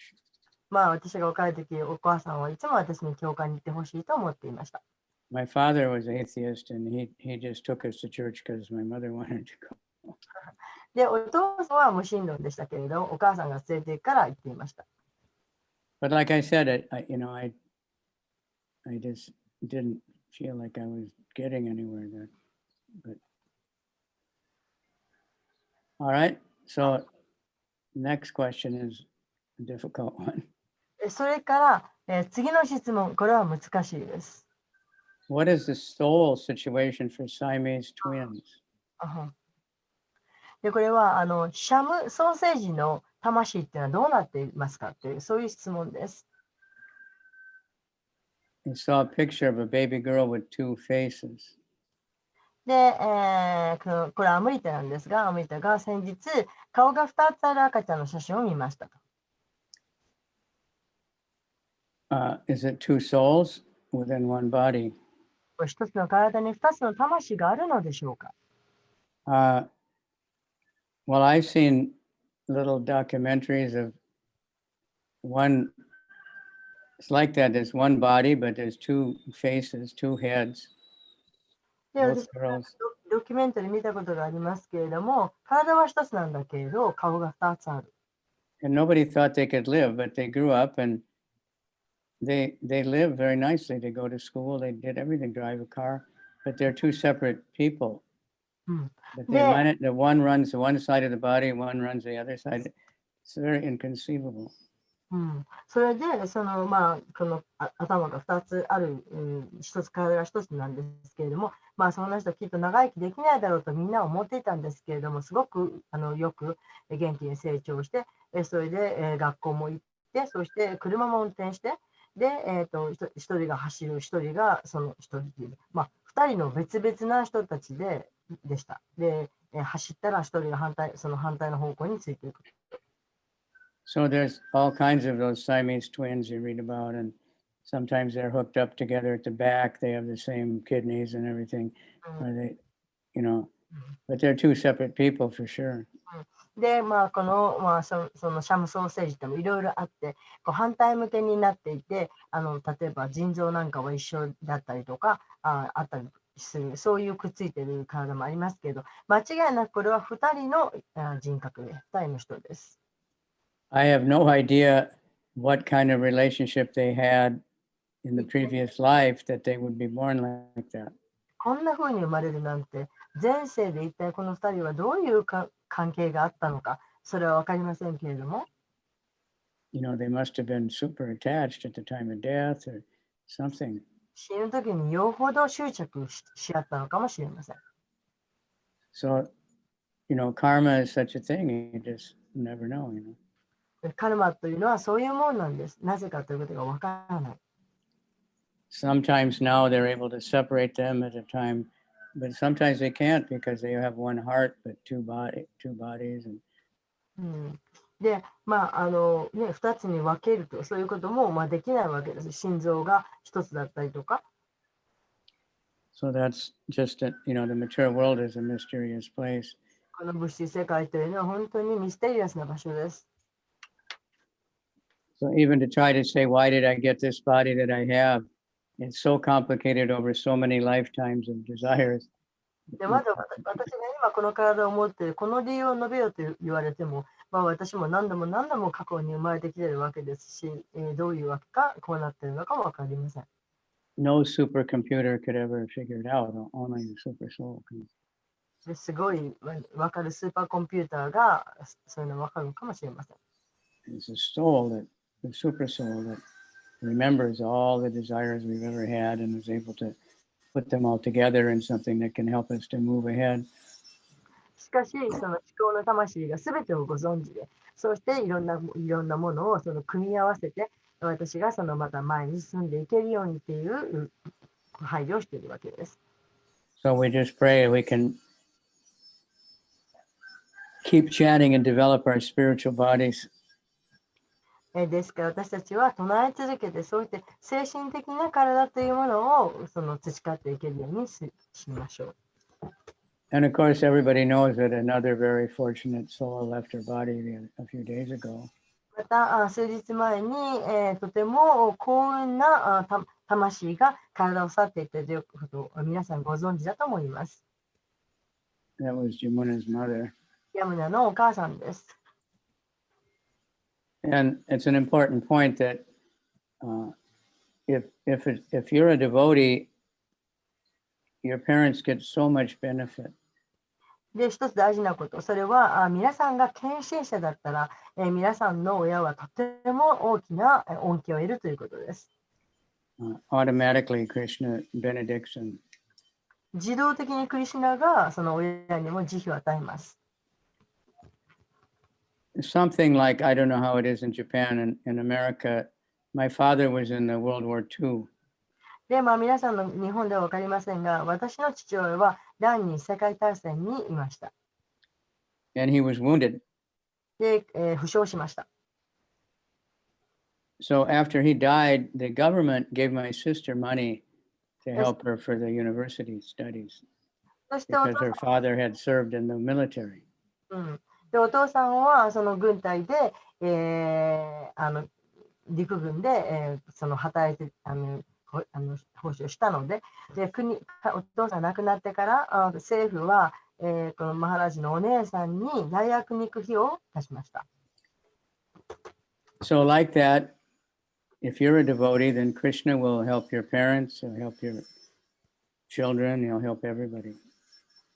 S1: 私が若い時、お母さんはいつも私に教会に行ってほしいと思っていました。
S2: My father was atheist, and he just took us to church because my mother wanted to go.
S1: で、お父さんは無神論でしたけれど、お母さんが連れて行くから行っていました。
S2: But like I said, I just didn't feel like I was getting anywhere there. But all right, so next question is a difficult one.
S1: それから、次の質問、これは難しいです。
S2: What is the soul situation for Siamese twins?
S1: で、これはシャムソーセージの魂っていうのはどうなっていますかという、そういう質問です。
S2: I saw a picture of a baby girl with two faces.
S1: で、これアムリタなんですが、アムリタが先日、顔が2つある赤ちゃんの写真を見ましたと。
S2: Is it two souls within one body?
S1: 一つの体に2つの魂があるのでしょうか。
S2: Well, I've seen little documentaries of one. It's like that. There's one body, but there's two faces, two heads.
S1: で、私はドキュメンタリー見たことがありますけれども、体は1つなんだけれど、顔が2つある。
S2: And nobody thought they could live, but they grew up and they live very nicely. They go to school, they did everything, drive a car, but they're two separate people.
S1: うん、
S2: But
S1: で、
S2: the one runs one side of the body, one runs the other side. It's very inconceivable.
S1: うん、それで、この頭が2つある、体が1つなんですけれども、そんな人きっと長生きできないだろうとみんな思っていたんですけれども、すごくよく元気に成長して、それで、学校も行って、そして車も運転して、で、1人が走る、1人がその1人っていう、2人の別々な人たちでした。で、走ったら1人がその反対の方向についていく。
S2: So there's all kinds of those Siamese twins you read about, and sometimes they're hooked up together at the back. They have the same kidneys and everything, or they, but they're two separate people for sure.
S1: で、そのシャムソーセージってもいろいろあって、こう反対向けになっていて、例えば腎臓なんかは一緒だったりとか、あったりする、そういうくっついてる体もありますけど、間違いなくこれは2人の人格で、2人の人です。
S2: I have no idea what kind of relationship they had in the previous life that they would be born like that.
S1: こんな風に生まれるなんて、前世で一体この2人はどういう関係があったのか、それは分かりませんけれども、
S2: They must have been super attached at the time of death or something.
S1: 死ぬ時によほど執着し合ったのかもしれません。
S2: So, karma is such a thing. You just never know,
S1: カルマというのはそういうものなんです。なぜかということがわからない。
S2: Sometimes now they're able to separate them at a time, but sometimes they can't because they have one heart but two bodies. And
S1: で、2つに分けると、そういうこともできないわけです。心臓が1つだったりとか。
S2: so that's just the material world is a mysterious place.
S1: この物質世界というのは本当にミステリアスな場所です。
S2: So even to try to say, why did I get this body that I have? It's so complicated over so many lifetimes of desires.
S1: でまず私が今この体を持っているこの理由を述べようと言われても、私も何度も何度も過去に生まれてきているわけですし、どういうわけかこうなっているのかも分かりません。
S2: No supercomputer could ever figure it out. Only the super soul can.
S1: ですごい分かるスーパーコンピューターがそういうの分かるのかもしれません。
S2: It's a soul the super soul that remembers all the desires we've ever had and is able to put them all together in something that can help us to move ahead.
S1: しかし、その思考の魂が全てをご存知で、そしていろんなものをその組み合わせて、私がそのまた前に進んでいけるようにっていう配慮をしているわけです。
S2: So we just pray we can keep chanting and develop our spiritual bodies.
S1: ですから私たちは唱え続けて、そういって精神的な体というものをその培っていけるようにしましょう。
S2: And of course, everybody knows that another very fortunate soul left her body a few days ago.
S1: また数日前に、とても幸運な魂が体を去っていったということを皆さんご存知だと思います。
S2: That was Jamuna's mother.
S1: ヤムナのお母さんです。
S2: And it's an important point that if you're a devotee, your parents get so much benefit.
S1: で、一つ大事なこと、それは皆さんが献身者だったら、皆さんの親はとても大きな恩恵を得るということです。
S2: Automatically, Krishna benediction.
S1: 自動的にクリシュナがその親にも慈悲を与えます。
S2: Something like, I don't know how it is in Japan and in America, my father was in the World War II.
S1: で、皆さんの日本では分かりませんが、私の父親は第二次世界大戦にいました。
S2: And he was wounded.
S1: で、負傷しました。
S2: So after he died, the government gave my sister money to help her for the university studies because her father had served in the military.
S1: で、お父さんはその軍隊で、陸軍で、その働いて奉仕をしたので、お父さん亡くなってから政府は、このマハラージのお姉さんに大学に行く日を出しました。
S2: So like that, if you're a devotee, then Krishna will help your parents, he'll help your children, he'll help everybody.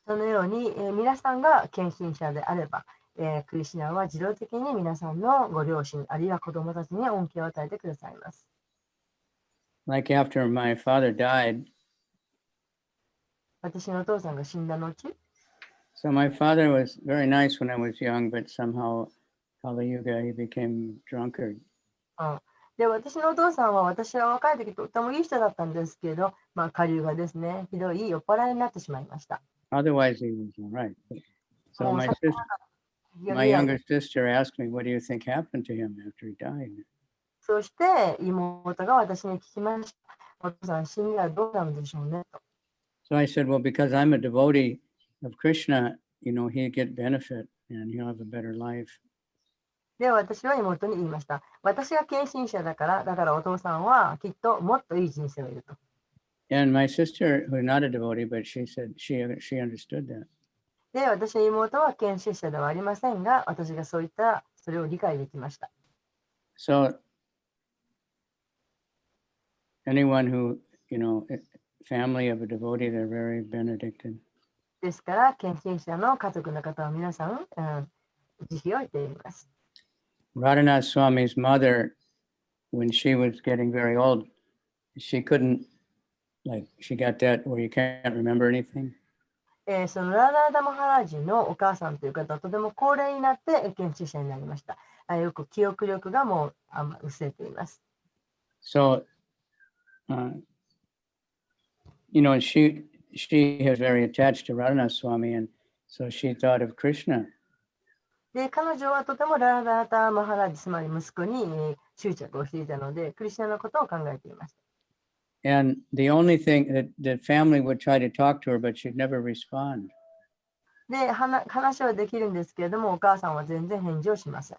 S1: そのように、皆さんが献身者であれば、クリシュナは自動的に皆さんのご両親、あるいは子供たちに恩恵を与えてくださいます。
S2: Like after my father died,
S1: 私のお父さんが死んだ後、
S2: so my father was very nice when I was young, but somehow Kali Yuga, he became drunkard.
S1: うん、で、私のお父さんは私は若い時とてもいい人だったんですけど、下流がですね、ひどい酔っ払いになってしまいました。
S2: Otherwise, he was all right. So
S1: もう
S2: my
S1: 酒
S2: sister,
S1: が
S2: my
S1: 嫌
S2: younger sister asked me, "What do you think happened to him after he died?"
S1: そして妹が私に聞きました。お父さん死んだらどうなるんでしょうねと。
S2: So I said, "Well, because I'm a devotee of Krishna, he'll get benefit and he'll have a better life."
S1: で、私は妹に言いました。私が献身者だからお父さんはきっともっといい人生をいると。
S2: And my sister, who's not a devotee, but she said she understood that.
S1: で、私の妹は献身者ではありませんが、私がそれを理解できました。
S2: So anyone who, family of a devotee, they're very benedicted.
S1: ですから、献身者の家族の方は皆さん、慈悲を得ています。
S2: Radhanath Swami's mother, when she was getting very old, she couldn't, she got that where you can't remember anything.
S1: そのラーダーダマハラージのお母さんという方はとても高齢になって献身者になりました。よく記憶力がもう薄れています。
S2: So, she was very attached to Radhanath Swami, and so she thought of Krishna.
S1: で、彼女はとてもラーダーダマハラージ、つまり息子に執着をしていたので、クリシュナのことを考えていました。
S2: And the only thing that the family would try to talk to her, but she'd never respond.
S1: で、話はできるんですけれども、お母さんは全然返事をしません。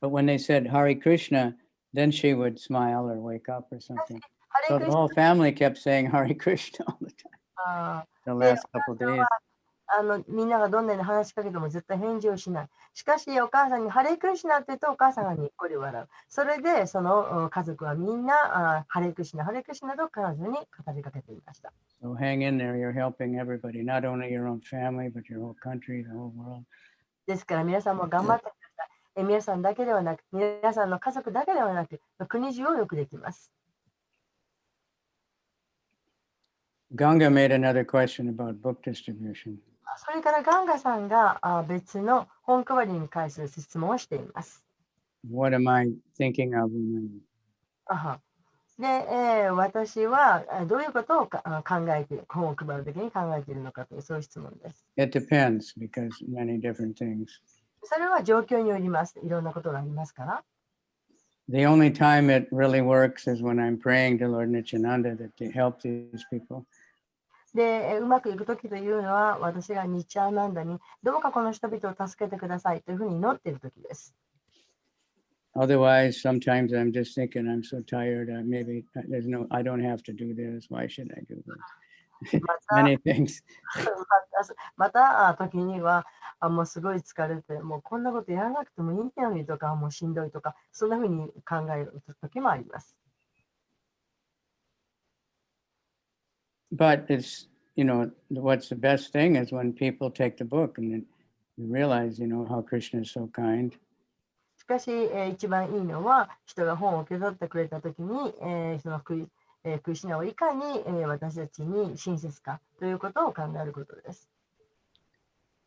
S2: But when they said Hare Krishna, then she would smile or wake up or something. So the whole family kept saying Hare Krishna all the time. The last couple of days.
S1: みんながどんなに話しかけても絶対返事をしない。しかし、お母さんにハレークリシュナって言うと、お母さんがにっこり笑う。それで、その家族はみんな、ハレークリシュナ、ハレークリシュナと彼女に語りかけていました。
S2: So hang in there, you're helping everybody, not only your own family, but your whole country, the whole world.
S1: ですから、皆さんも頑張ってください。皆さんだけではなく、皆さんの家族だけではなく、国中をよくできます。
S2: Ganga made another question about book distribution.
S1: それからガンガさんが別の本配りに関する質問をしています。
S2: What am I thinking of?
S1: で、私はどういうことを考えている、本を配るときに考えているのかという、そういう質問です。
S2: It depends because many different things.
S1: それは状況によります。いろんなことがありますから。
S2: The only time it really works is when I'm praying to Lord Nityananda that to help these people.
S1: で、うまくいくときというのは、私がニッチャーナンダにどうかこの人々を助けてくださいというふうに祈っているときです。
S2: Otherwise, sometimes I'm just thinking I'm so tired. Maybe I don't have to do this. Why should I do this? Many things.
S1: また時にはもうすごい疲れて、もうこんなことやらなくてもいいのにとか、もうしんどいとか、そんなふうに考える時もあります。
S2: But it's, what's the best thing is when people take the book and then you realize, how Krishna is so kind.
S1: しかし、一番いいのは、人が本を受け取ってくれたときに、そのクリシュナをいかに、私たちに親切かということを考えることです。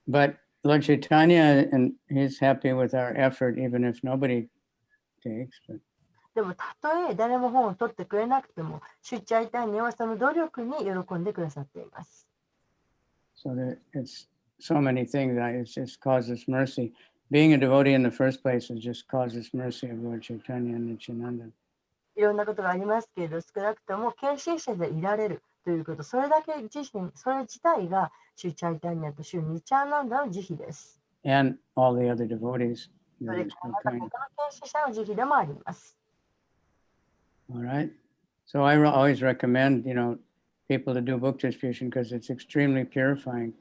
S2: But Lord Chaitanya, and he's happy with our effort, even if nobody takes. But...
S1: でも、たとえ誰も本を取ってくれなくても、シュッチャイタニアはその努力に喜んでくださっています。
S2: So it's so many things that it just causes mercy. Being a devotee in the first place is just causes mercy of Lord Chaitanya and Nityananda.
S1: いろんなことがありますけれど、少なくとも献身者でいられるということ、それ自体がシュチャイタニアとシュニチャーナンダの慈悲です。
S2: And all the other devotees.
S1: それからまた他の献身者の慈悲でもあります。
S2: All right. So I always recommend, people to do book distribution because it's extremely purifying.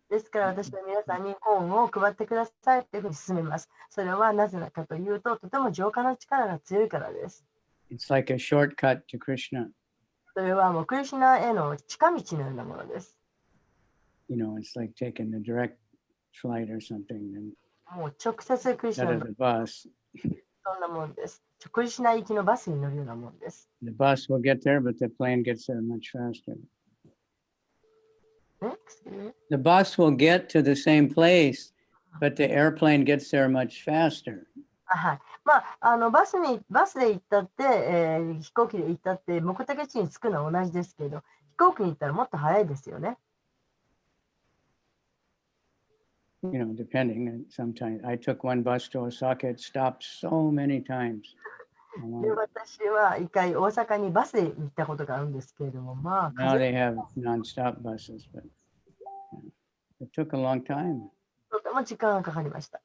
S1: ですから私は皆さんに本を配ってくださいというふうに勧めます。それはなぜかというと、とても浄化の力が強いからです。
S2: It's like a shortcut to Krishna.
S1: それはもうクリシュナへの近道のようなものです。
S2: it's like taking the direct flight or something, and
S1: もう直接クリスチャ
S2: instead
S1: ン
S2: of the bus.
S1: そんなもんです。クリシュナ行きのバスに乗るようなもんです。
S2: The bus will get there, but the plane gets there much faster. The bus will get to the same place, but the airplane gets there much faster.
S1: はい。まあ、バスで行ったって、飛行機で行ったって、目的地に着くのは同じですけど、飛行機に行ったらもっと早いですよね。
S2: Depending. Sometimes I took one bus to Osaka. It stopped so many times.
S1: で、私は一回大阪にバスで行ったことがあるんですけれども、まあ、
S2: Now they have non-stop buses, but it took a long time.
S1: とても時間がかかりました。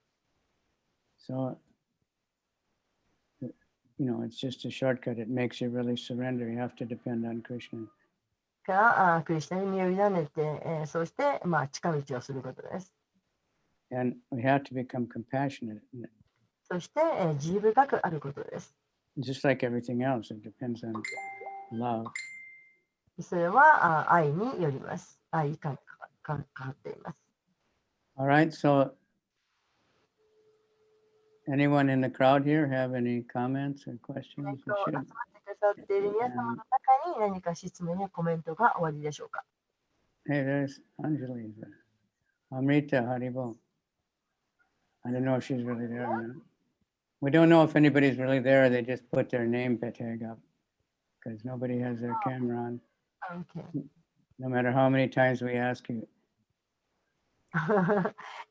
S2: So, it's just a shortcut. It makes you really surrender. You have to depend on Krishna.
S1: からクリスチャンに身を委ねて、そして、まあ、近道をすることです。
S2: And we have to become compassionate.
S1: そして、慈悲深くあることです。
S2: Just like everything else, it depends on love.
S1: それは愛によります。愛がかかっています。
S2: All right, so anyone in the crowd here have any comments or questions?
S1: 集まってくださっている皆様の中に何か質問やコメントがおありでしょうか。
S2: Hey, there's Anjali. Amrita Haribo. I don't know if she's really there or not. We don't know if anybody's really there. They just put their name tag up because nobody has their camera on.
S1: Okay.
S2: No matter how many times we ask you.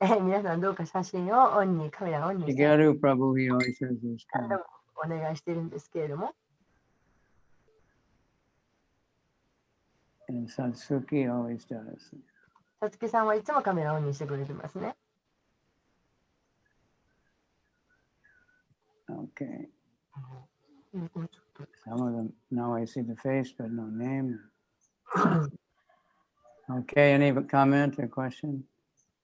S1: 皆さんどうか写真をカメラをオンにして
S2: Shigeru Prabhu, he always says this.
S1: お願いしているんですけれども。
S2: And Satsuki always does.
S1: さつきさんはいつもカメラをオンにしてくれてますね。
S2: Okay. Some of them, now I see the face, but no name. Okay, any comment or question?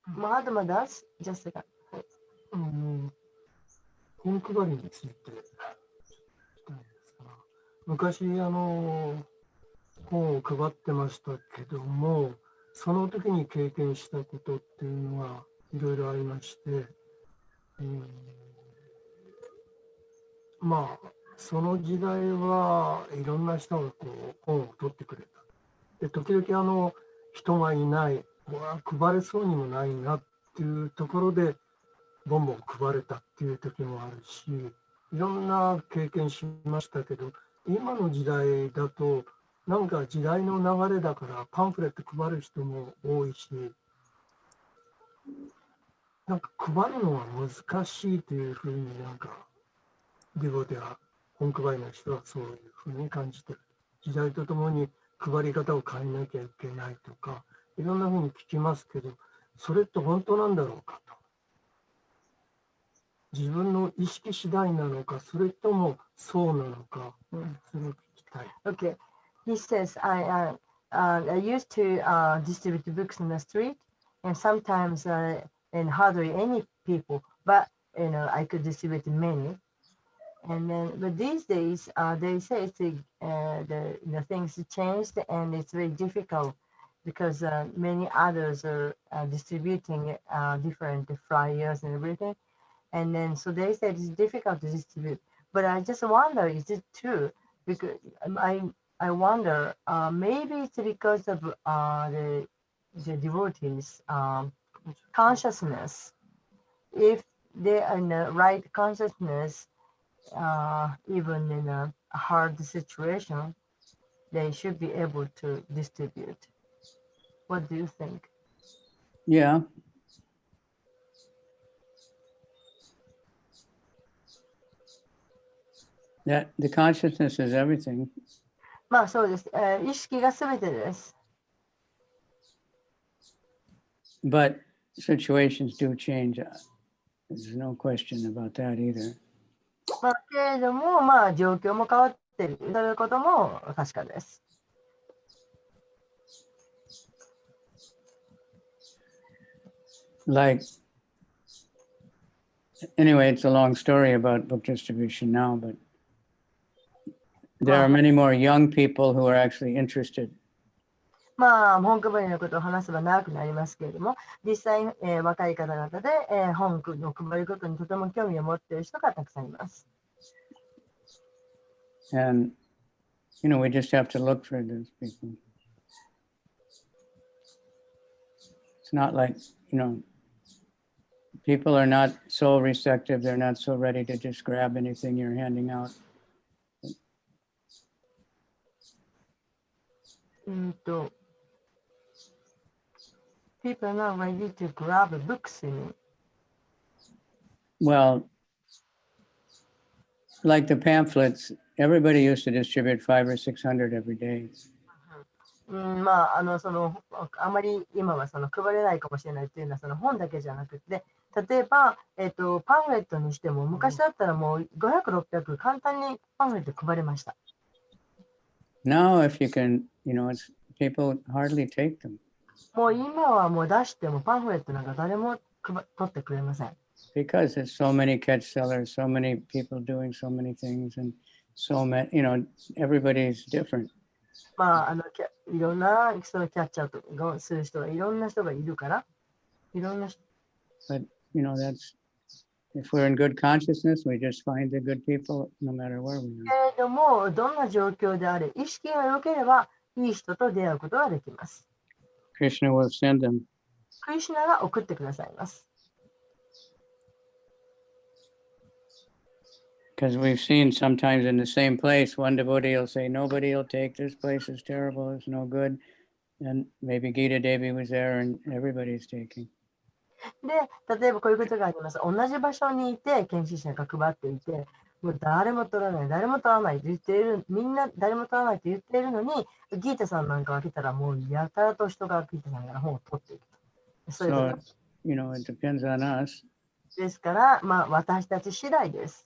S1: まだまだ、ジャスが。
S4: 本配りについて聞きたいんですが、昔本を配ってましたけども、その時に経験したことっていうのがいろいろありまして、まあその時代はいろんな人が本を取ってくれた。で時々人がいない、配れそうにもないなっていうところでボンボン配れたっていう時もあるし、いろんな経験しましたけど、今の時代だとなんか時代の流れだからパンフレット配る人も多いし、なんか配るのは難しいというふうになんかデボでは本配りの人はそういうふうに感じてる。時代とともに配り方を変えなきゃいけないとか、いろんなふうに聞きますけど、それって本当なんだろうかと。自分の意識次第なのか、それともそうなのか、それを聞きたい。
S1: Okay. He says, I used to distribute books on the street, and sometimes and hardly any people, but I could distribute many. And then, but these days, they say the things changed, and it's very difficult because many others are distributing different flyers and everything. And then, so they said it's difficult to distribute. But I just wonder, is it true? Because I wonder, maybe it's because of the devotees' consciousness. If they are in the right consciousness, even in a hard situation, they should be able to distribute. What do you think?
S2: Yeah. That the consciousness is everything.
S1: まあそうです。意識がすべてです。
S2: But situations do change. There's no question about that either.
S1: まあけれども、まあ状況も変わっているということも確かです。
S2: Like, anyway, it's a long story about book distribution now, but there are many more young people who are actually interested.
S1: まあ、本配りのことを話せば長くなりますけれども、実際、若い方々で、本を配ることにとても興味を持っている人がたくさんいます。
S2: And, we just have to look for those people. It's not like, people are not so receptive. They're not so ready to just grab anything you're handing out.
S1: People are not ready to grab books, you mean?
S2: Well, like the pamphlets, everybody used to distribute 500 or 600 every day.
S1: まあ、あまり今は配れないかもしれないというのはその本だけじゃなくて、例えば、パンフレットにしても昔だったらもう500、600簡単にパンフレット配れました。
S2: Now, if you can, people hardly take them.
S1: もう今はもう出してもパンフレットなんか誰も取ってくれません。
S2: Because there's so many catch sellers, so many people doing so many things, and so many, everybody's different.
S1: まあ、いろんなそのキャッチャーとする人がいろんな人がいるから、いろんな人。
S2: But, that's, if we're in good consciousness, we just find the good people no matter where we are.
S1: けれども、どんな状況であれ、意識が良ければ、いい人と出会うことができます。
S2: Krishna will send them.
S1: クリシュナが送ってくださいます。
S2: Because we've seen sometimes in the same place, one devotee will say, nobody will take this place, is terrible, it's no good. And maybe Gita Devi was there and everybody's taking.
S1: で、例えばこういうことがあります。同じ場所にいて、研修者が配っていて、もう誰も取らない、誰も取らないと言っている、みんな誰も取らないと言っているのに、ギータさんなんかが来たら、もうやたらと人がギータさんから本を取っていくと。そういうこと。
S2: So, it depends on us.
S1: ですから、まあ、私たち次第です。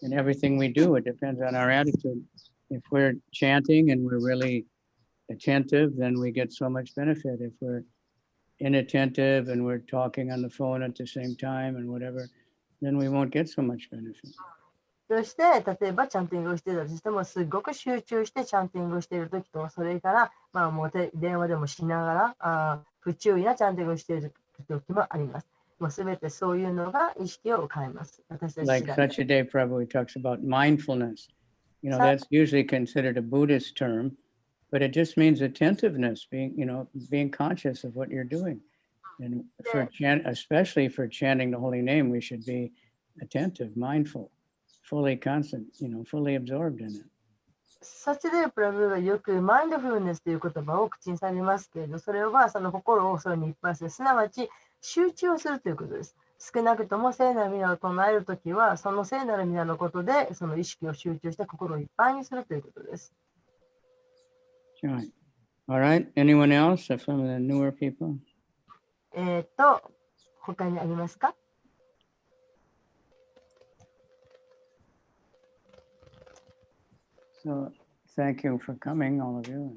S2: And everything we do, it depends on our attitude. If we're chanting and we're really attentive, then we get so much benefit. If we're inattentive and we're talking on the phone at the same time and whatever, then we won't get so much benefit.
S1: そして、例えばチャンティングをしていたとしても、すごく集中してチャンティングをしているときと、それから、まあ、もう電話でもしながら、不注意なチャンティングをしているときもあります。もうすべてそういうのが意識を変えます。
S2: Like Sachadev Prabhu, he talks about mindfulness. That's usually considered a Buddhist term, but it just means attentiveness, being conscious of what you're doing. And especially for chanting the holy name, we should be attentive, mindful, fully constant, fully absorbed in it.
S1: サチデープラブがよくマインドフルネスという言葉を口にされますけれど、それはその心をそれにいっぱいする、すなわち集中をするということです。少なくとも聖なる皆を唱えるときは、その聖なる皆のことで、その意識を集中して心をいっぱいにするということです。
S2: Right. All right. Anyone else from the newer people?
S1: 他にありますか
S2: ？So, thank you for coming, all of you.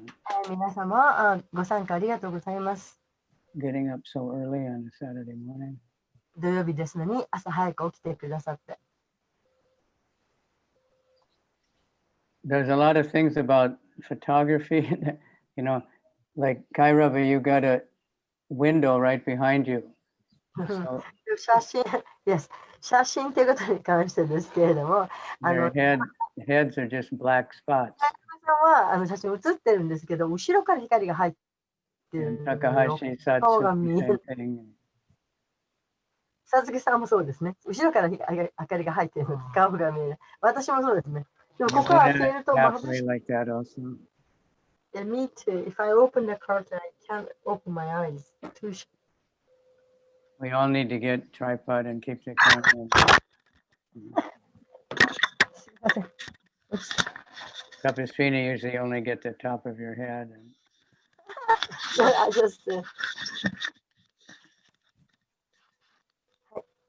S1: 皆様、ご参加ありがとうございます。
S2: Getting up so early on a Saturday morning.
S1: 土曜日ですのに朝早く起きてくださって。
S2: There's a lot of things about photography, like Kairava, you got a window right behind you. So,
S1: 写真ということに関してですけれども、
S2: their heads are just black spots.
S1: は写真写ってるんですけど、後ろから光が入ってる。
S2: Takahashi
S1: 顔が見える。
S2: Satsu.
S1: さつきさんもそうですね。後ろから明かりが入っているので顔が見える。私もそうですね。でもここは開けると眩しい。
S2: Like that also.
S1: Yeah, me too. If I open the curtain, I can't open my eyes. Too shy.
S2: We all need to get tripod and keep the camera. Tapasvini usually only get the top of your head.
S1: I just.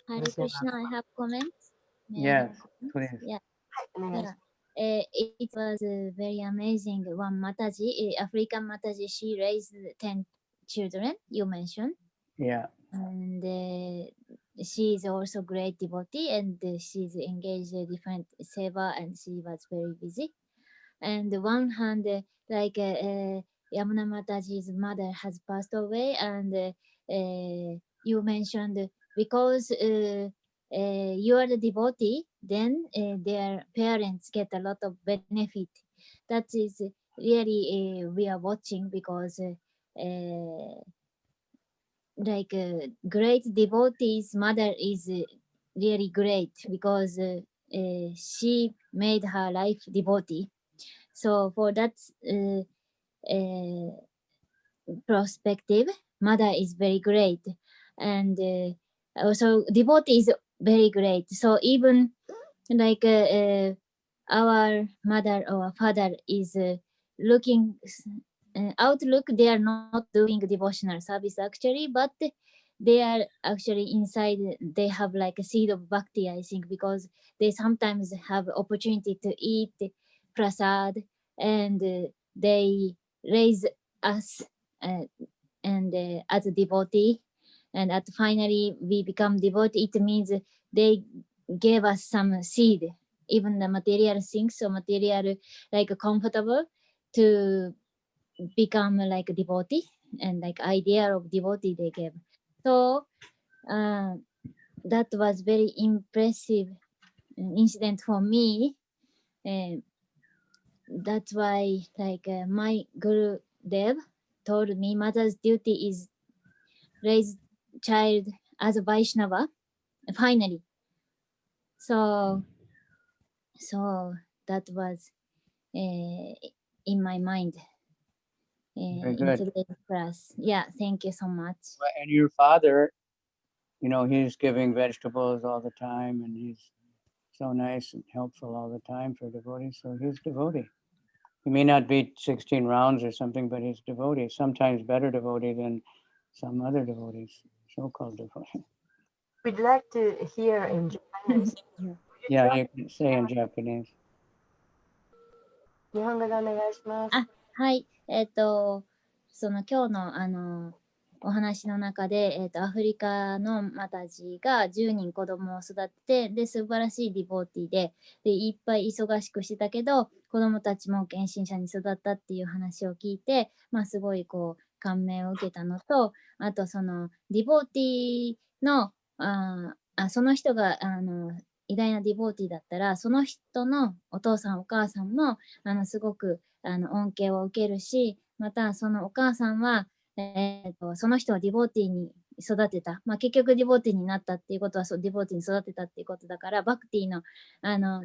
S5: Hare Krishna, I have comments.
S2: Yes, please.
S5: Yeah. It was very amazing. One Mataji, African Mataji, she raised 10 children, you mentioned.
S2: Yeah.
S5: And she is also great devotee, and she's engaged in different seva, and she was very busy. And one hand, like Yamuna Mataji's mother has passed away, and you mentioned because you are the devotee, then their parents get a lot of benefit. That is really we are watching because like great devotee's mother is really great because she made her life devotee. So for that perspective, mother is very great, and also devotee is very great. So even like our mother or father is looking outlook, they are not doing devotional service actually, but they are actually inside, they have like a seed of bhakti, I think, because they sometimes have opportunity to eat prasad, and they raise us and as a devotee, and at finally we become devotee. It means they gave us some seed, even the material things, so material like comfortable to become like a devotee, and like idea of devotee they gave. So that was very impressive incident for me. That's why like my Guru Dev told me mother's duty is raise child as a Vaishnava finally. So that was in my mind
S2: Very
S5: in
S2: good.
S5: today's class. Yeah, thank you so much.
S2: And your father, you know, he's giving vegetables all the time, and he's so nice and helpful all the time for devotees. So he's devotee. He may not be 16 rounds or something, but he's devotee. Sometimes better devotee than some other devotees, so-called devotees.
S1: We'd like to hear in Japanese.
S2: Yeah, you can say in Japanese.
S1: 日本語でお願いします。
S5: あ、はい。その今日のお話の中で、アフリカのマタジが10人子供を育てて、で、素晴らしいディボーティーで、いっぱい忙しくしてたけど、子供たちも献身者に育ったっていう話を聞いて、まあ、すごいこう、感銘を受けたのと、あとそのディボーティーの、その人が偉大なディボーティーだったら、その人のお父さんお母さんもすごく恩恵を受けるし、またそのお母さんは、その人をディボーティーに育てた、まあ、結局ディボーティーになったっていうことはそうディボーティーに育てたっていうことだから、バクティの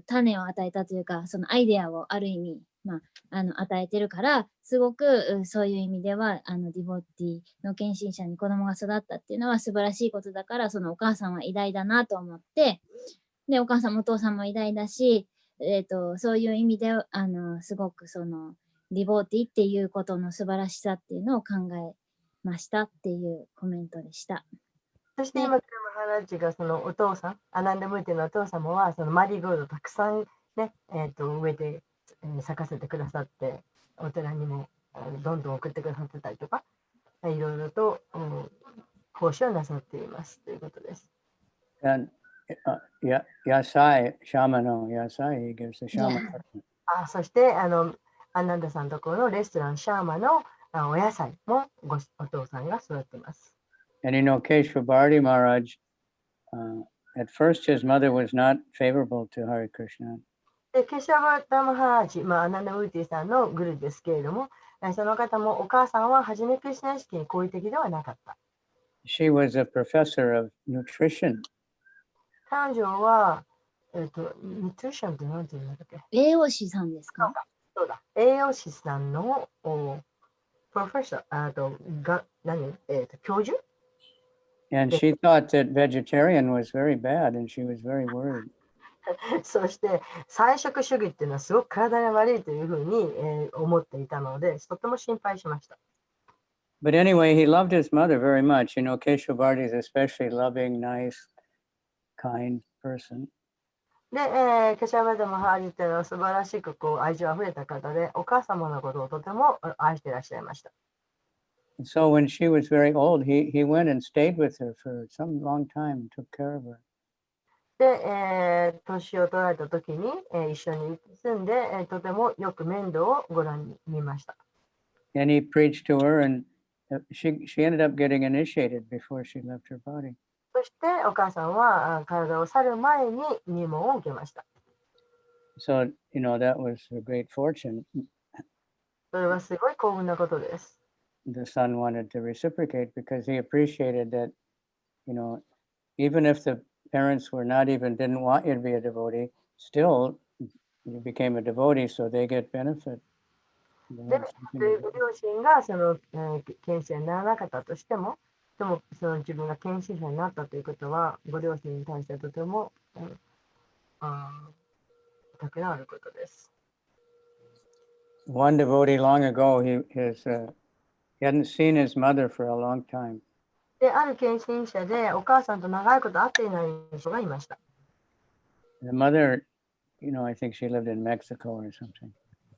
S5: 種を与えたというか、そのアイデアをある意味、まあ、与えてるから、すごくそういう意味ではディボーティーの献身者に子供が育ったっていうのは素晴らしいことだから、そのお母さんは偉大だなと思って、でお母さんもお父さんも偉大だし、そういう意味ですごくそのディボーティーっていうことの素晴らしさっていうのを考えましたっていうコメントでした。
S1: そして今、クラマハラジがそのお父さん、アナンダムーティのお父様はそのマリーゴールドたくさん、ね植えて、咲かせてくださって、お寺にもどんどん送ってくださってたりとか、いろいろと、奉仕をなさっていますということです。
S2: Yasai, Shamano, Yasai, he gives the Shama.
S1: そしてアナンダさんのところのレストランシャーマのお野菜もお父さんが育っています。
S2: And you know, Keshwabharti Maharaj, at first his mother was not favorable to Hare Krishna.
S1: でケシャバタマハラジ、アナンダムーティさんのグルですけれども、その方もお母さんは初めクリシナ意識に好意的ではなかった。
S2: She was a professor of nutrition.
S1: 彼女は、ニュートリションって何て言うんだっけ？
S5: 栄養士さんですか？
S1: そうだ。栄養士さんのプロフェッサー、教授？
S2: And she thought that vegetarian was very bad, and she was very worried.
S1: そして菜食主義っていうのはすごく体に悪いというふうに、思っていたので、とても心配しました。
S2: But anyway, he loved his mother very much. You know, Keshwabharti is especially loving, nice, kind person.
S1: で、ケシャバタマハラジっていうのは素晴らしく愛情あふれた方で、お母様のことをとても愛していらっしゃいました。
S2: And so when she was very old, he went and stayed with her for some long time and took care of her.
S1: で、年を取られた時に、一緒に住んで、とてもよく面倒をご覧に見ました。
S2: and he preached to her, and she ended up getting initiated before she left her body.
S1: そしてお母さんは体を去る前に入門を受けました。
S2: So, that was a great fortune.
S1: それはすごい幸運なことです。
S2: The son wanted to reciprocate because he appreciated that, even if the parents didn't want you to be a devotee, still you became a devotee, so they get benefit.
S1: で、両親が献身にならなかったとしても、でも自分が献身者になったということは、ご両親に対してとても高くあることです。
S2: One devotee long ago, he hadn't seen his mother for a long time.
S1: で、ある献身者でお母さんと長いこと会っていない人がいました。
S2: The mother, I think she lived in Mexico or something.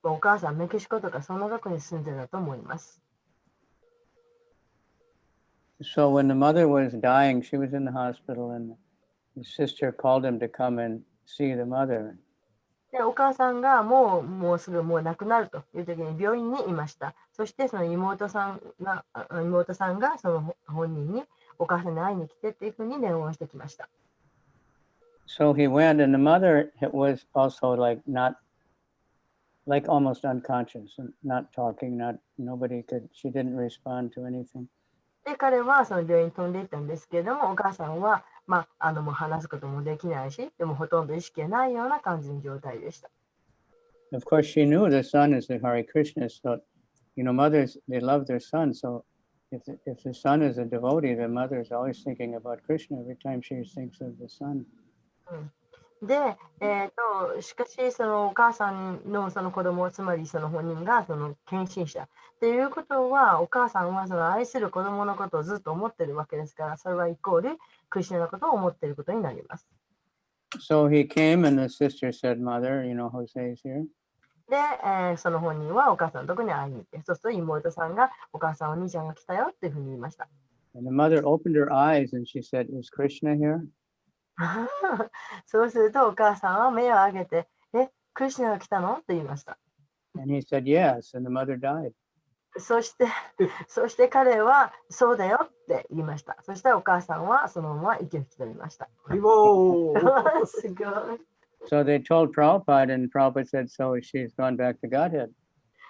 S1: お母さん、メキシコとかそんなとこに住んでたと思います。
S2: So when the mother was dying, she was in the hospital, and the sister called him to come and see the mother.
S1: で、お母さんがもうすぐ亡くなるという時に病院にいました。そしてその妹さんがその本人にお母さんに会いに来てっていうふうに電話してきました。
S2: So he went, and the mother was also like almost unconscious and not talking, she didn't respond to anything.
S1: で、彼はその病院に飛んでいったんですけれども、お母さんは、もう話すこともできないし、でもほとんど意識がないような感じの状態でした。
S2: Of course, she knew the son is the Hare Krishna, so, mothers, they love their son. So if the son is a devotee, the mother is always thinking about Krishna every time she thinks of the son.
S1: で、しかしそのお母さんのその子供、つまりその本人がその献身者っていうことは、お母さんはその愛する子供のことをずっと思ってるわけですから、それはイコールクリシュナのことを思っていることになります。
S2: So he came and the sister said, Mother, Jose is here.
S1: で、その本人はお母さんのところに会いに行って、そうすると妹さんがお母さんお兄ちゃんが来たよっていうふうに言いました。
S2: And the mother opened her eyes and she said, Is Krishna here?
S1: そうするとお母さんは目を上げて、クリシュナが来たのと言いました。
S2: And he said, Yes, and the mother died.
S1: そして彼はそうだよって言いました。そしてお母さんはそのまま息を引き取りました。すごい。
S2: So they told Prabhupada, and Prabhupada said, So she's gone back to Godhead.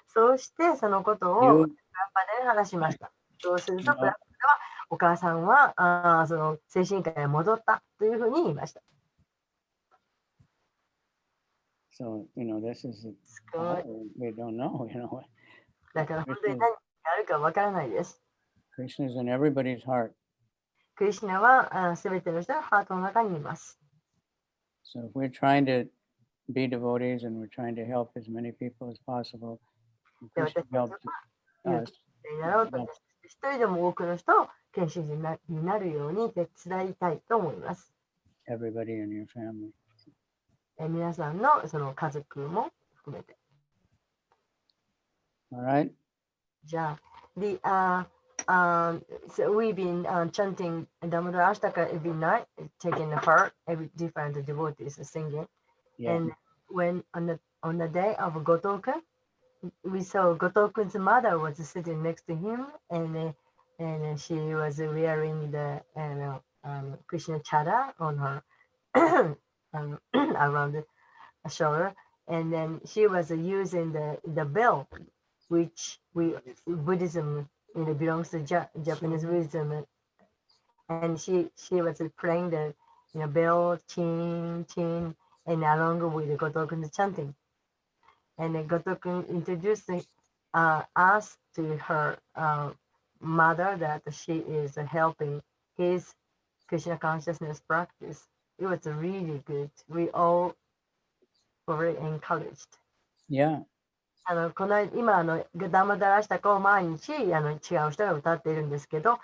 S1: そうしてそのことをプラッパで話しました。そうするとプラッパではお母さんはその精神科へ戻ったというふうに言いました。
S2: So, this is, we don't know,
S1: だから本当に何があるかわからないです。
S2: Krishna is in everybody's heart.
S1: クリシュナはすべての人のハートの中にいます。
S2: So if we're trying to be devotees and we're trying to help as many people as possible, Krishna helped us.
S1: 一人でも多くの人を献身になるように手伝いたいと思います。
S2: Everybody in your family.
S1: 皆さんのその家族も含めて。
S2: All right.
S1: じゃあ、so we've been chanting Damodar Ashtaka every night, taking apart every different devotees singing.
S2: Yeah.
S1: And when on the day of Gotoku, we saw Gotokun's mother was sitting next to him, and she was wearing the Krishna chara on her around the shoulder, and then she was using the bell, which Buddhism belongs to Japanese Buddhism, and she was playing the bell, chin, chin, and along with the Gotokun's chanting. And then Gotokun introduced us to her mother that she is helping his Krishna consciousness practice. It was really good. We all were very encouraged.
S2: Yeah.
S1: 今ダマダラシタカを毎日違う人が歌っているんですけど、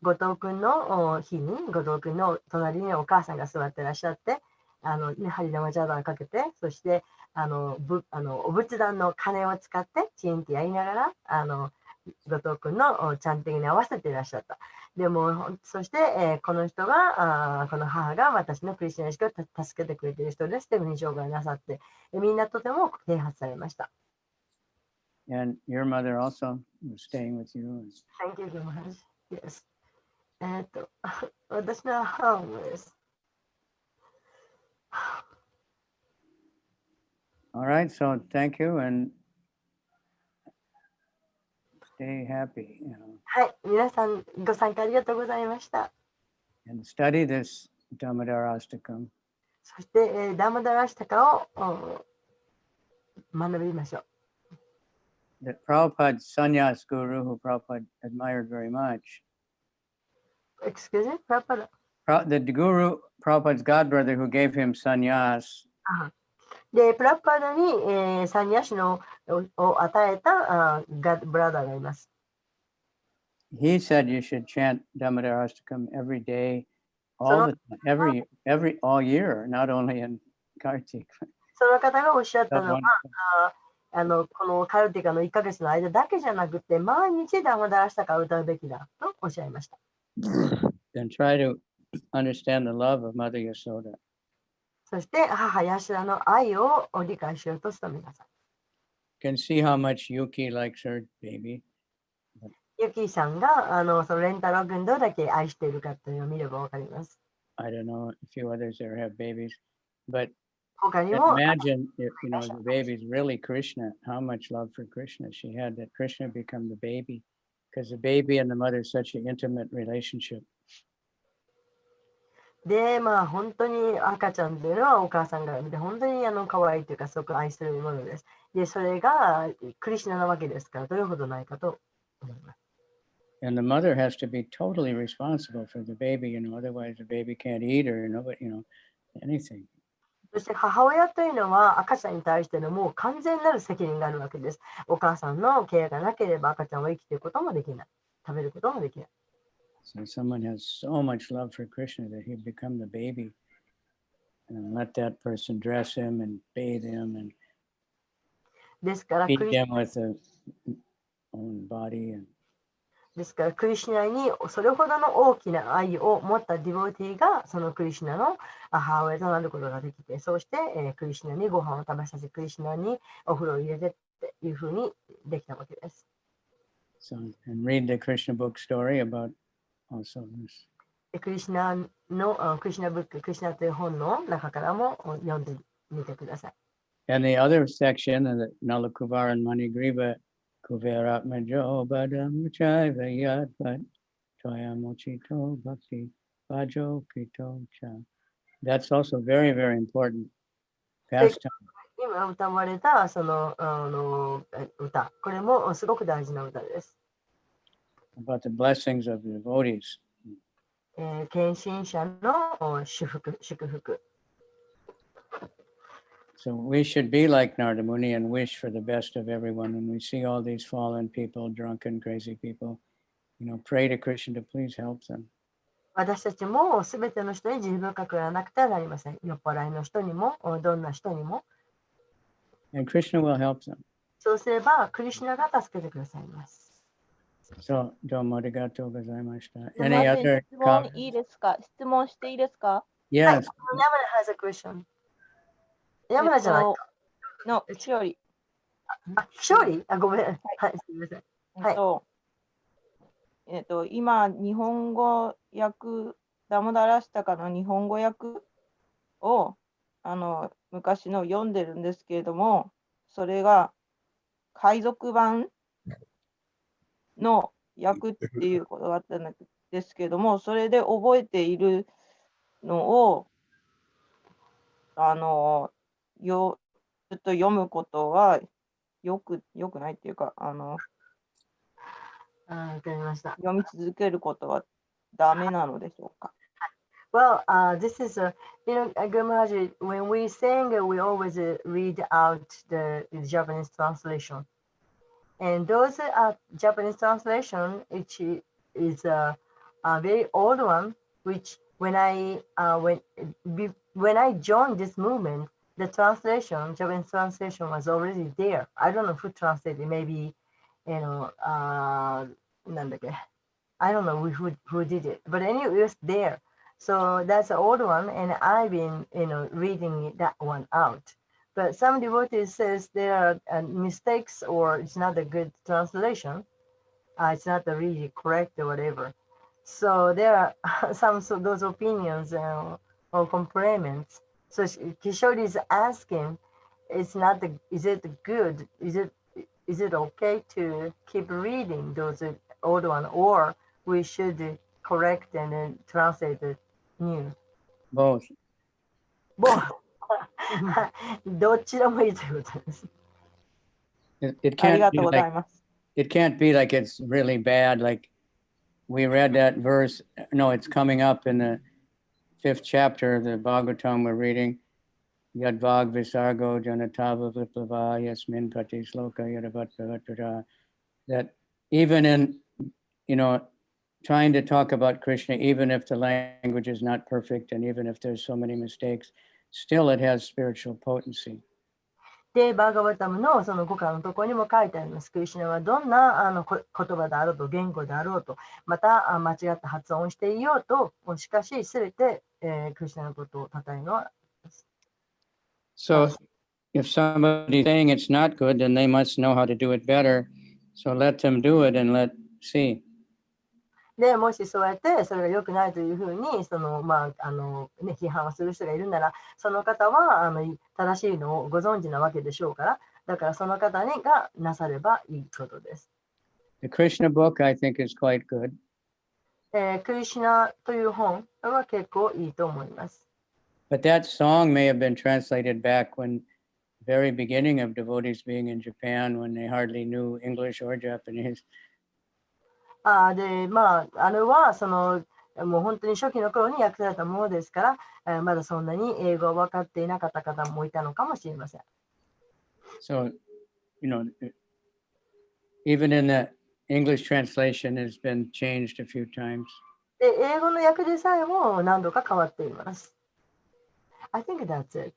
S1: 後藤君の日に後藤君の隣にお母さんが座ってらっしゃって、ハリダマチャーダーをかけて、そしてお仏壇の鐘を使ってチンってやりながら後藤君のチャンティングに合わせていらっしゃった。でもそして、この人がこの母が私のクリスチャン意識を助けてくれている人ですというふうに紹介なさって、みんなとても啓発されました。
S2: And your mother also was staying with you.
S1: Thank you very much. Yes. 私の母もです。
S2: All right, so thank you and stay happy.
S1: はい、皆さんご参加ありがとうございました。
S2: And study this Dhammadarastakam.
S1: そして、ダマダラシタカを学びましょう。
S2: That Prabhupada's sannyas guru, who Prabhupada admired very much.
S1: Excuse me? Prabhupada.
S2: The guru, Prabhupada's godbrother, who gave him sannyas.
S1: で、プラッパーダに、サンニャシのを与えたガッブラダーがいます。
S2: He said you should chant Dhammadarastakam every day, all year, not only in Kartik.
S1: その方がおっしゃったのは、このカルティカの1ヶ月の間だけじゃなくて、毎日ダマダラシタカを歌うべきだとおっしゃいました。
S2: And try to understand the love of Mother Yasoda.
S1: そして母ヤシュラの愛を理解しようと努めなさい。
S2: You can see how much Yuki likes her baby.
S1: ユキさんがそのレンタロウ君どれだけ愛しているかというのを見ればわかります。
S2: I don't know, a few others there have babies, but
S1: 他にも
S2: imagine if the baby's really Krishna, how much love for Krishna she had, that Krishna become the baby, because the baby and the mother is such an intimate relationship.
S1: で、本当に赤ちゃんというのはお母さんから見て本当に可愛いというかすごく愛するものです。で、それがクリシュナなわけですからどれほどないかと思います。
S2: And the mother has to be totally responsible for the baby, otherwise the baby can't eat or anything.
S1: そして母親というのは赤ちゃんに対してのもう完全なる責任があるわけです。お母さんのケアがなければ赤ちゃんは生きていることもできない。食べることもできない。
S2: So someone has so much love for Krishna that he'd become the baby and let that person dress him and bathe him and feed him with his own body.
S1: ですからクリシュナにそれほどの大きな愛を持ったディボーティーがそのクリシュナの母親となることができて、そうして、クリシュナにご飯を食べさせ、クリシュナにお風呂を入れてっていうふうにできたわけです。
S2: So, and read the Krishna book story about also this.
S1: クリシュナのクリシュナブック、クリシュナという本の中からも読んでみてください。
S2: And the other section of the Nalakuvara and Manigriva Kuveratmajo Badam Chaiva Yadvat Toyamochito Bhakti Bajo Kito Cha. That's also very, very important pastime.
S1: 今歌われたその歌、これもすごく大事な歌です。
S2: About the blessings of the devotees.
S1: 献身者の祝福。
S2: So we should be like Narada Muni and wish for the best of everyone. When we see all these fallen people, drunken, crazy people, pray to Krishna to please help them.
S1: 私たちもすべての人に自分覚がなくてはなりません。酔っ払いの人にも、どんな人にも。
S2: And Krishna will help them.
S1: そうすれば、クリシュナが助けてくださいます。
S2: So, どうもありがとうございました。
S6: Any other comments? 質問していいですか
S2: Yes.
S1: はい、山田 has a question. 山田じゃないか。
S6: の、勝利。
S1: 勝利ごめん。はい、すみません。
S6: 今、日本語訳、ダモダラシタカの日本語訳を昔の読んでるんですけれども、それが海賊版の訳っていうことがあったんですけれども、それで覚えているのをずっと読むことはよくないっていうか、
S1: わかりました。
S6: 読み続けることはダメなのでしょうか。
S1: Well, this is Guru when we sing, we always read out the Japanese translation. And those Japanese translation, which is a very old one, which when I joined this movement, the translation, Japanese translation was already there. I don't know who translated, maybe, I don't know who did it, but anyway, it was there. So that's an old one, and I've been, reading that one out. But some devotees says there are mistakes or it's not a good translation. It's not really correct or whatever. So there are some of those opinions or compliments. So Kishore is asking, is it good? Is it okay to keep reading those old one, or we should correct and then translate the new?
S2: Both.
S1: Both. どちらもいいということです。
S2: It
S6: あり
S2: can't
S6: が
S2: be
S6: とうござい
S2: like
S6: ます。
S2: it can't be like it's really bad. Like we read that verse. No, it's coming up in the 5th chapter of the Bhagavatam we're reading. Yadvag Visargo Janatava Viplava Yasmin Pati Sloka Yadavat. That even in, trying to talk about Krishna, even if the language is not perfect and even if there's so many mistakes, still it has spiritual potency.
S1: で、バーガバタムのその5巻のところにも書いてあります。クリシュナはどんな言葉であろうと、言語であろうと、また間違った発音をしていようと、しかし、すべて、クリシュナのことを称えるのは。
S2: So if somebody's saying it's not good, then they must know how to do it better. So let them do it and let's see.
S1: で、もしそうやってそれが良くないというふうに批判をする人がいるなら、その方は正しいのをご存知なわけでしょうから、だからその方がなさればいいことです。
S2: The Krishna book, I think, is quite good.
S1: クリシュナという本は結構いいと思います。
S2: But that song may have been translated back when very beginning of devotees being in Japan, when they hardly knew English or Japanese.
S1: で、あれはもう本当に初期の頃に訳されたものですから、まだそんなに英語を分かっていなかった方もいたのかもしれません。
S2: So, even in the English translation has been changed a few times.
S1: で、英語の訳でさえも何度か変わっています。I think that's it.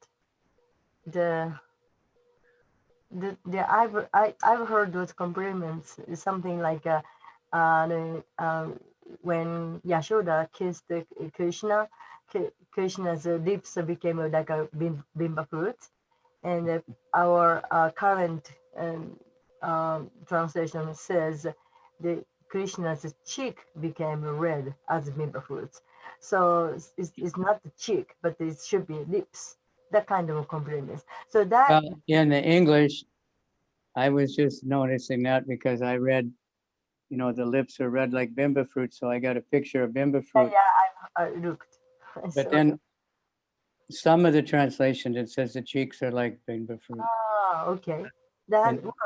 S1: I've heard those compliments. Something like when Yashoda kissed Krishna, Krishna's lips became like a bimba fruit, and our current translation says the Krishna's cheek became red as bimba fruits. So it's not the cheek, but it should be lips. That kind of compliments. So that
S2: in the English, I was just noticing that because I read, the lips are red like bimba fruit, so I got a picture of bimba fruit.
S1: Yeah, I looked.
S2: But then some of the translations, it says the cheeks are like bimba fruit.
S1: Okay.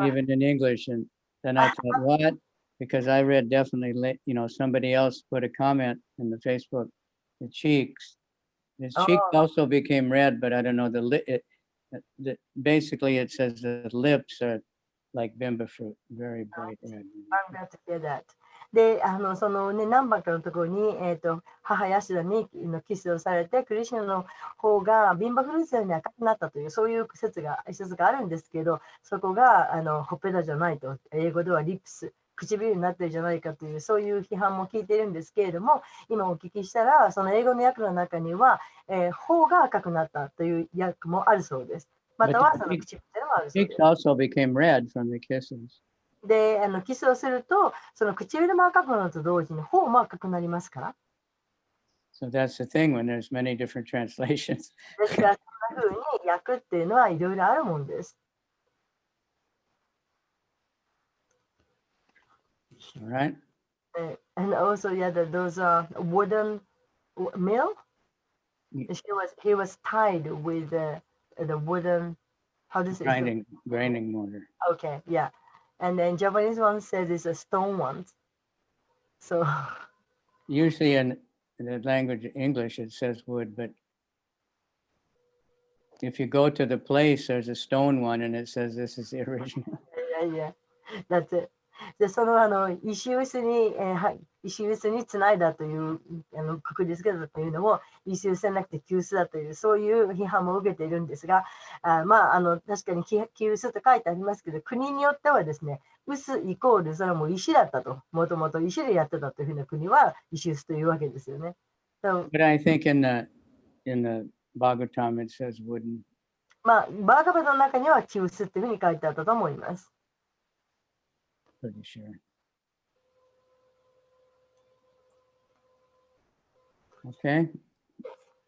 S2: Even in English, and then I thought, what? Because I read definitely, somebody else put a comment in the Facebook, the cheeks. His cheeks also became red, but I don't know, basically it says the lips are like bimba fruit, very bright red.
S1: I'm glad to hear that. で、そのね、何番かのところに、母ヤシダにキスをされて、クリシュナの方がビンバフルーツのように赤くなったという、そういう説があるんですけど、そこがほっぺたじゃないと、英語ではリップス、唇になってるじゃないかという、そういう批判も聞いているんですけれども、今お聞きしたら、その英語の訳の中には、頬が赤くなったという訳もあるそうです。またはその唇もあるそうです。
S2: Cheeks also became red from the kisses.
S1: で、キスをすると、その唇も赤くなると同時に頬も赤くなりますから。
S2: So that's the thing when there's many different translations.
S1: ですから、そんな風に訳っていうのはいろいろあるもんです。
S2: All right.
S1: And also, those wooden mill. He was tied with the wooden. How does it?
S2: Grinding mortar.
S1: Okay, yeah. And then Japanese one says it's a stone one. So
S2: usually in the language English it says wood, but if you go to the place, there's a stone one, and it says this is the original.
S1: Yeah, that's it. で、その石臼につないだというくくりつけたというのも石臼じゃなくて急須だというそういう批判も受けているんですが、確かに急須と書いてありますけど、国によってはですね、臼イコールそれはもう石だったと、もともと石でやってたというふうな国は石臼というわけですよね。
S2: But I think in the Bhagavatam it says wooden.
S1: まあ、バーガバタの中には急須っていうふうに書いてあったと思います。
S2: Pretty sure. Okay.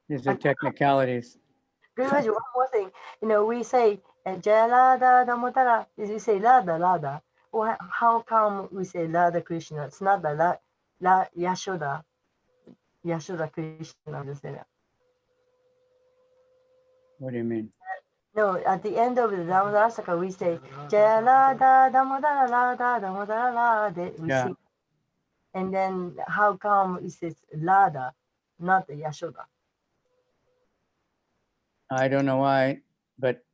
S2: These are technicalities.
S1: Guruji, one more thing. We say Jayalada Damodara. You say Radha, Radha. Well, how come we say Radha Krishna? It's not the Yashoda Krishna.
S2: What do you mean?
S1: No, at the end of the Damodara Saka, we say Jayalada Damodara Radha Damodara Radha. We
S2: Yeah.
S1: sing. And then how come it says Radha, not the Yashoda?
S2: I don't know why, but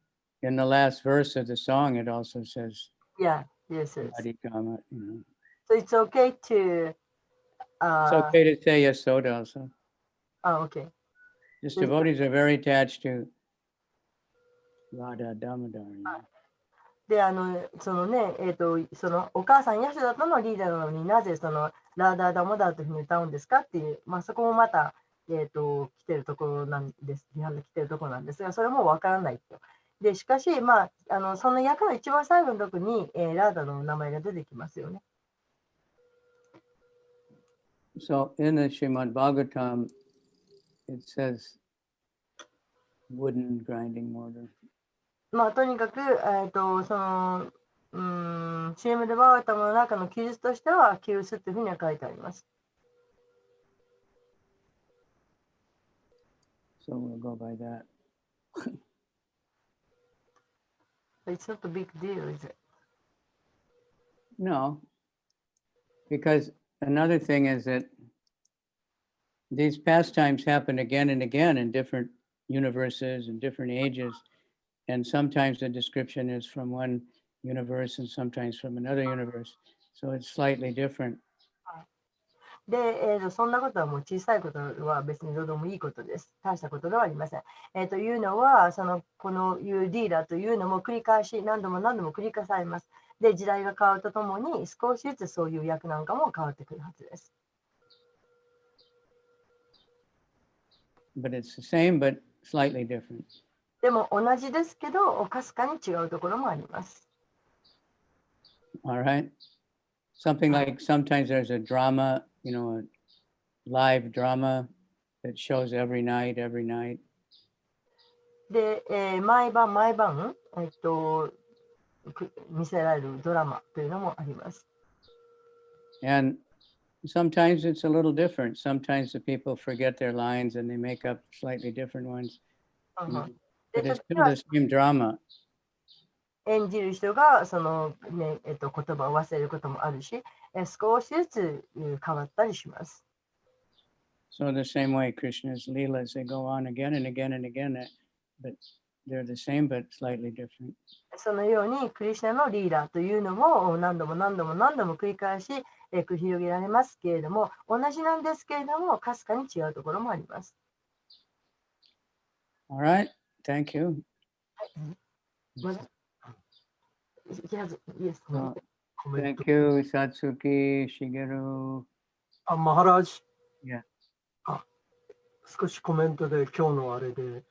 S2: in the last verse of the song, it also says
S1: Yeah, yes.
S2: Radhikama.
S1: So it's okay to.
S2: It's okay to say Yasoda also.
S1: Oh, okay.
S2: Just devotees are very attached to Radha Damodar.
S1: で、そのね、そのお母さんヤシュダとのリーダーなのになぜそのラーダーダモダーというふうに歌うんですかっていう、まあ、そこもまた、来てるところなんです、批判で来てるところなんですが、それもわからないと。で、しかし、まあ、その訳の一番最後のとこに、ラーダの名前が出てきますよね。
S2: So in the Srimad Bhagavatam, it says wooden grinding mortar.
S1: まあ、とにかく、その、CM でバーガタムの中の記述としては、急須っていうふうには書いてあります。
S2: So we'll go by that.
S1: It's not a big deal, is it?
S2: No, because another thing is that these pastimes happen again and again in different universes and different ages. And sometimes the description is from one universe and sometimes from another universe. So it's slightly different.
S1: で、そんなことはもう小さいことは別にどうでもいいことです。大したことではありません。というのは、このいうリーダーというのも繰り返し何度も繰り返されます。で、時代が変わるとともに少しずつそういう役なんかも変わってくるはずです。
S2: But it's the same, but slightly different.
S1: でも同じですけど、かすかに違うところもあります。
S2: All right. Something like sometimes there's a drama, a live drama that shows every night.
S1: で、毎晩、見せられるドラマというのもあります。
S2: And sometimes it's a little different. Sometimes the people forget their lines and they make up slightly different ones. But it's still the same drama.
S1: 演じる人がその、ね言葉を忘れることもあるし、少しずつ変わったりします。
S2: So the same way Krishna's leelas, they go on again and again and again, but they're the same but slightly different.
S1: そのようにクリシュナのリーダーというのも何度も繰り返し繰り広げられますけれども、同じなんですけれども、かすかに違うところもあります。
S2: All right, thank you.
S1: Yes.
S2: Thank you, Satsuki, Shigeru.
S4: マハラージ。
S2: Yeah.
S4: 少しコメントで今日のあれで、デ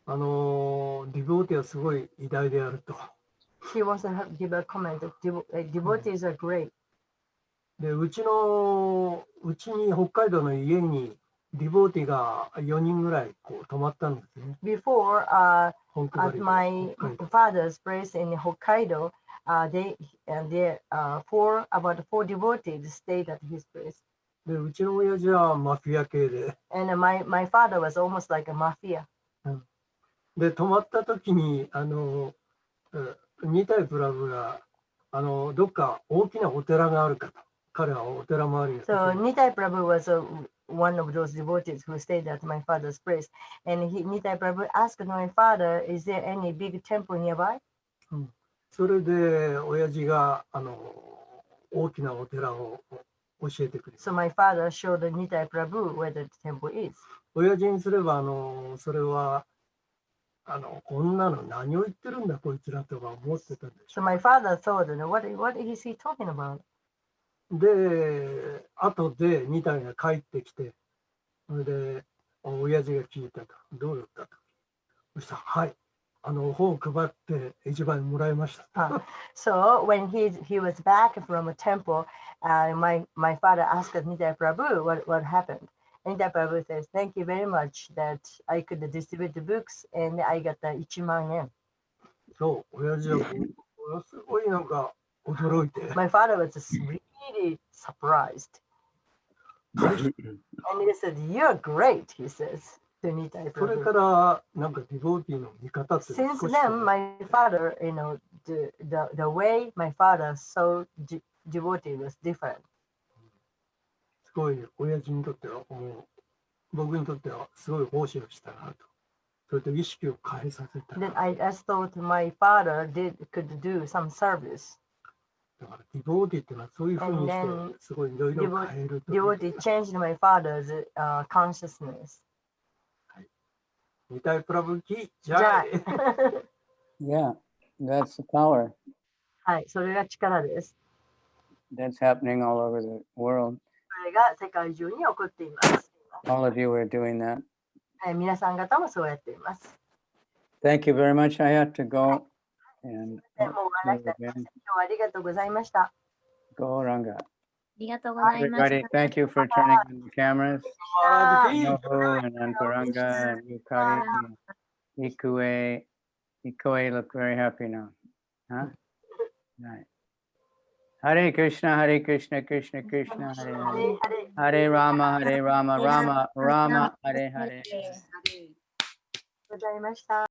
S4: ィボーティはすごい偉大であると。
S1: He wants to give a comment. Devotees are great.
S4: で、うちに北海道の家にディボーティが4人ぐらい泊まったんですね。
S1: Before, at my father's place in Hokkaido, about four devotees stayed at his place.
S4: で、うちの親父はマフィア系で。
S1: And my father was almost like a mafia.
S4: で、泊まった時に、ニタイプラブが、どっか大きなお寺があるかと。彼はお寺回りです。
S1: So Nitai Prabhu was one of those devotees who stayed at my father's place. And Nitai Prabhu asked my father, is there any big temple nearby?
S4: それで、親父が、大きなお寺を教えてくれた。
S1: So my father showed Nitai Prabhu where the temple is.
S4: 親父にすれば、それは、こんなの何を言ってるんだ、こいつらとか思ってたんでしょ。
S1: So my father thought, what is he talking about?
S4: で、後でニタイが帰ってきて、それで、親父が聞いたと。どうだったと。そしたら、はい。本を配って一番もらいました。
S1: So when he was back from a temple, my father asked Nitya Prabhu what happened. Nitya Prabhu says, "Thank you very much that I could distribute the books and I got the 1万円."
S4: そう、親父はものすごいなんか驚いて。
S1: My father was just really surprised. And he said, "You're great," he says to Nitya
S4: それ
S1: Prabhu.
S4: からなんかディボーティーの見方って
S1: Since
S4: 少し
S1: then, my father, the way my father saw devotee was different.
S4: すごい親父にとってはもう僕にとってはすごい奉仕をしたなと。それと意識を変えさせた。
S1: Then I thought my father could do some service.
S4: だからディボーティーっていうのはそういうふうにして
S1: And then
S4: すごいいろいろ変えるという。
S1: Devotee changed my father's consciousness.
S4: ニタイプラブキジャ
S1: Jai.
S4: イ。
S2: Yeah, that's the power.
S1: はい、それが力です。
S2: That's happening all over the world.
S1: それが世界中に起こっています。
S2: All of you are doing that.
S1: 皆さん方もそうやっています。
S2: Thank you very much. I have to go and
S1: もう終わらなくて今日はありがとうございました。
S2: go Ranga.
S5: ありがとうございまし
S2: Everybody,
S5: た。
S2: thank you for turning on the cameras.
S1: あ
S2: Nobu and Antaranga and Yukari and Ikue. Ikue look very happy now. Huh? Right. Hare Krishna, Hare Krishna, Krishna Krishna, Hare Hare. Hare Rama, Hare Rama, Rama Rama, Hare Hare.
S1: ございました。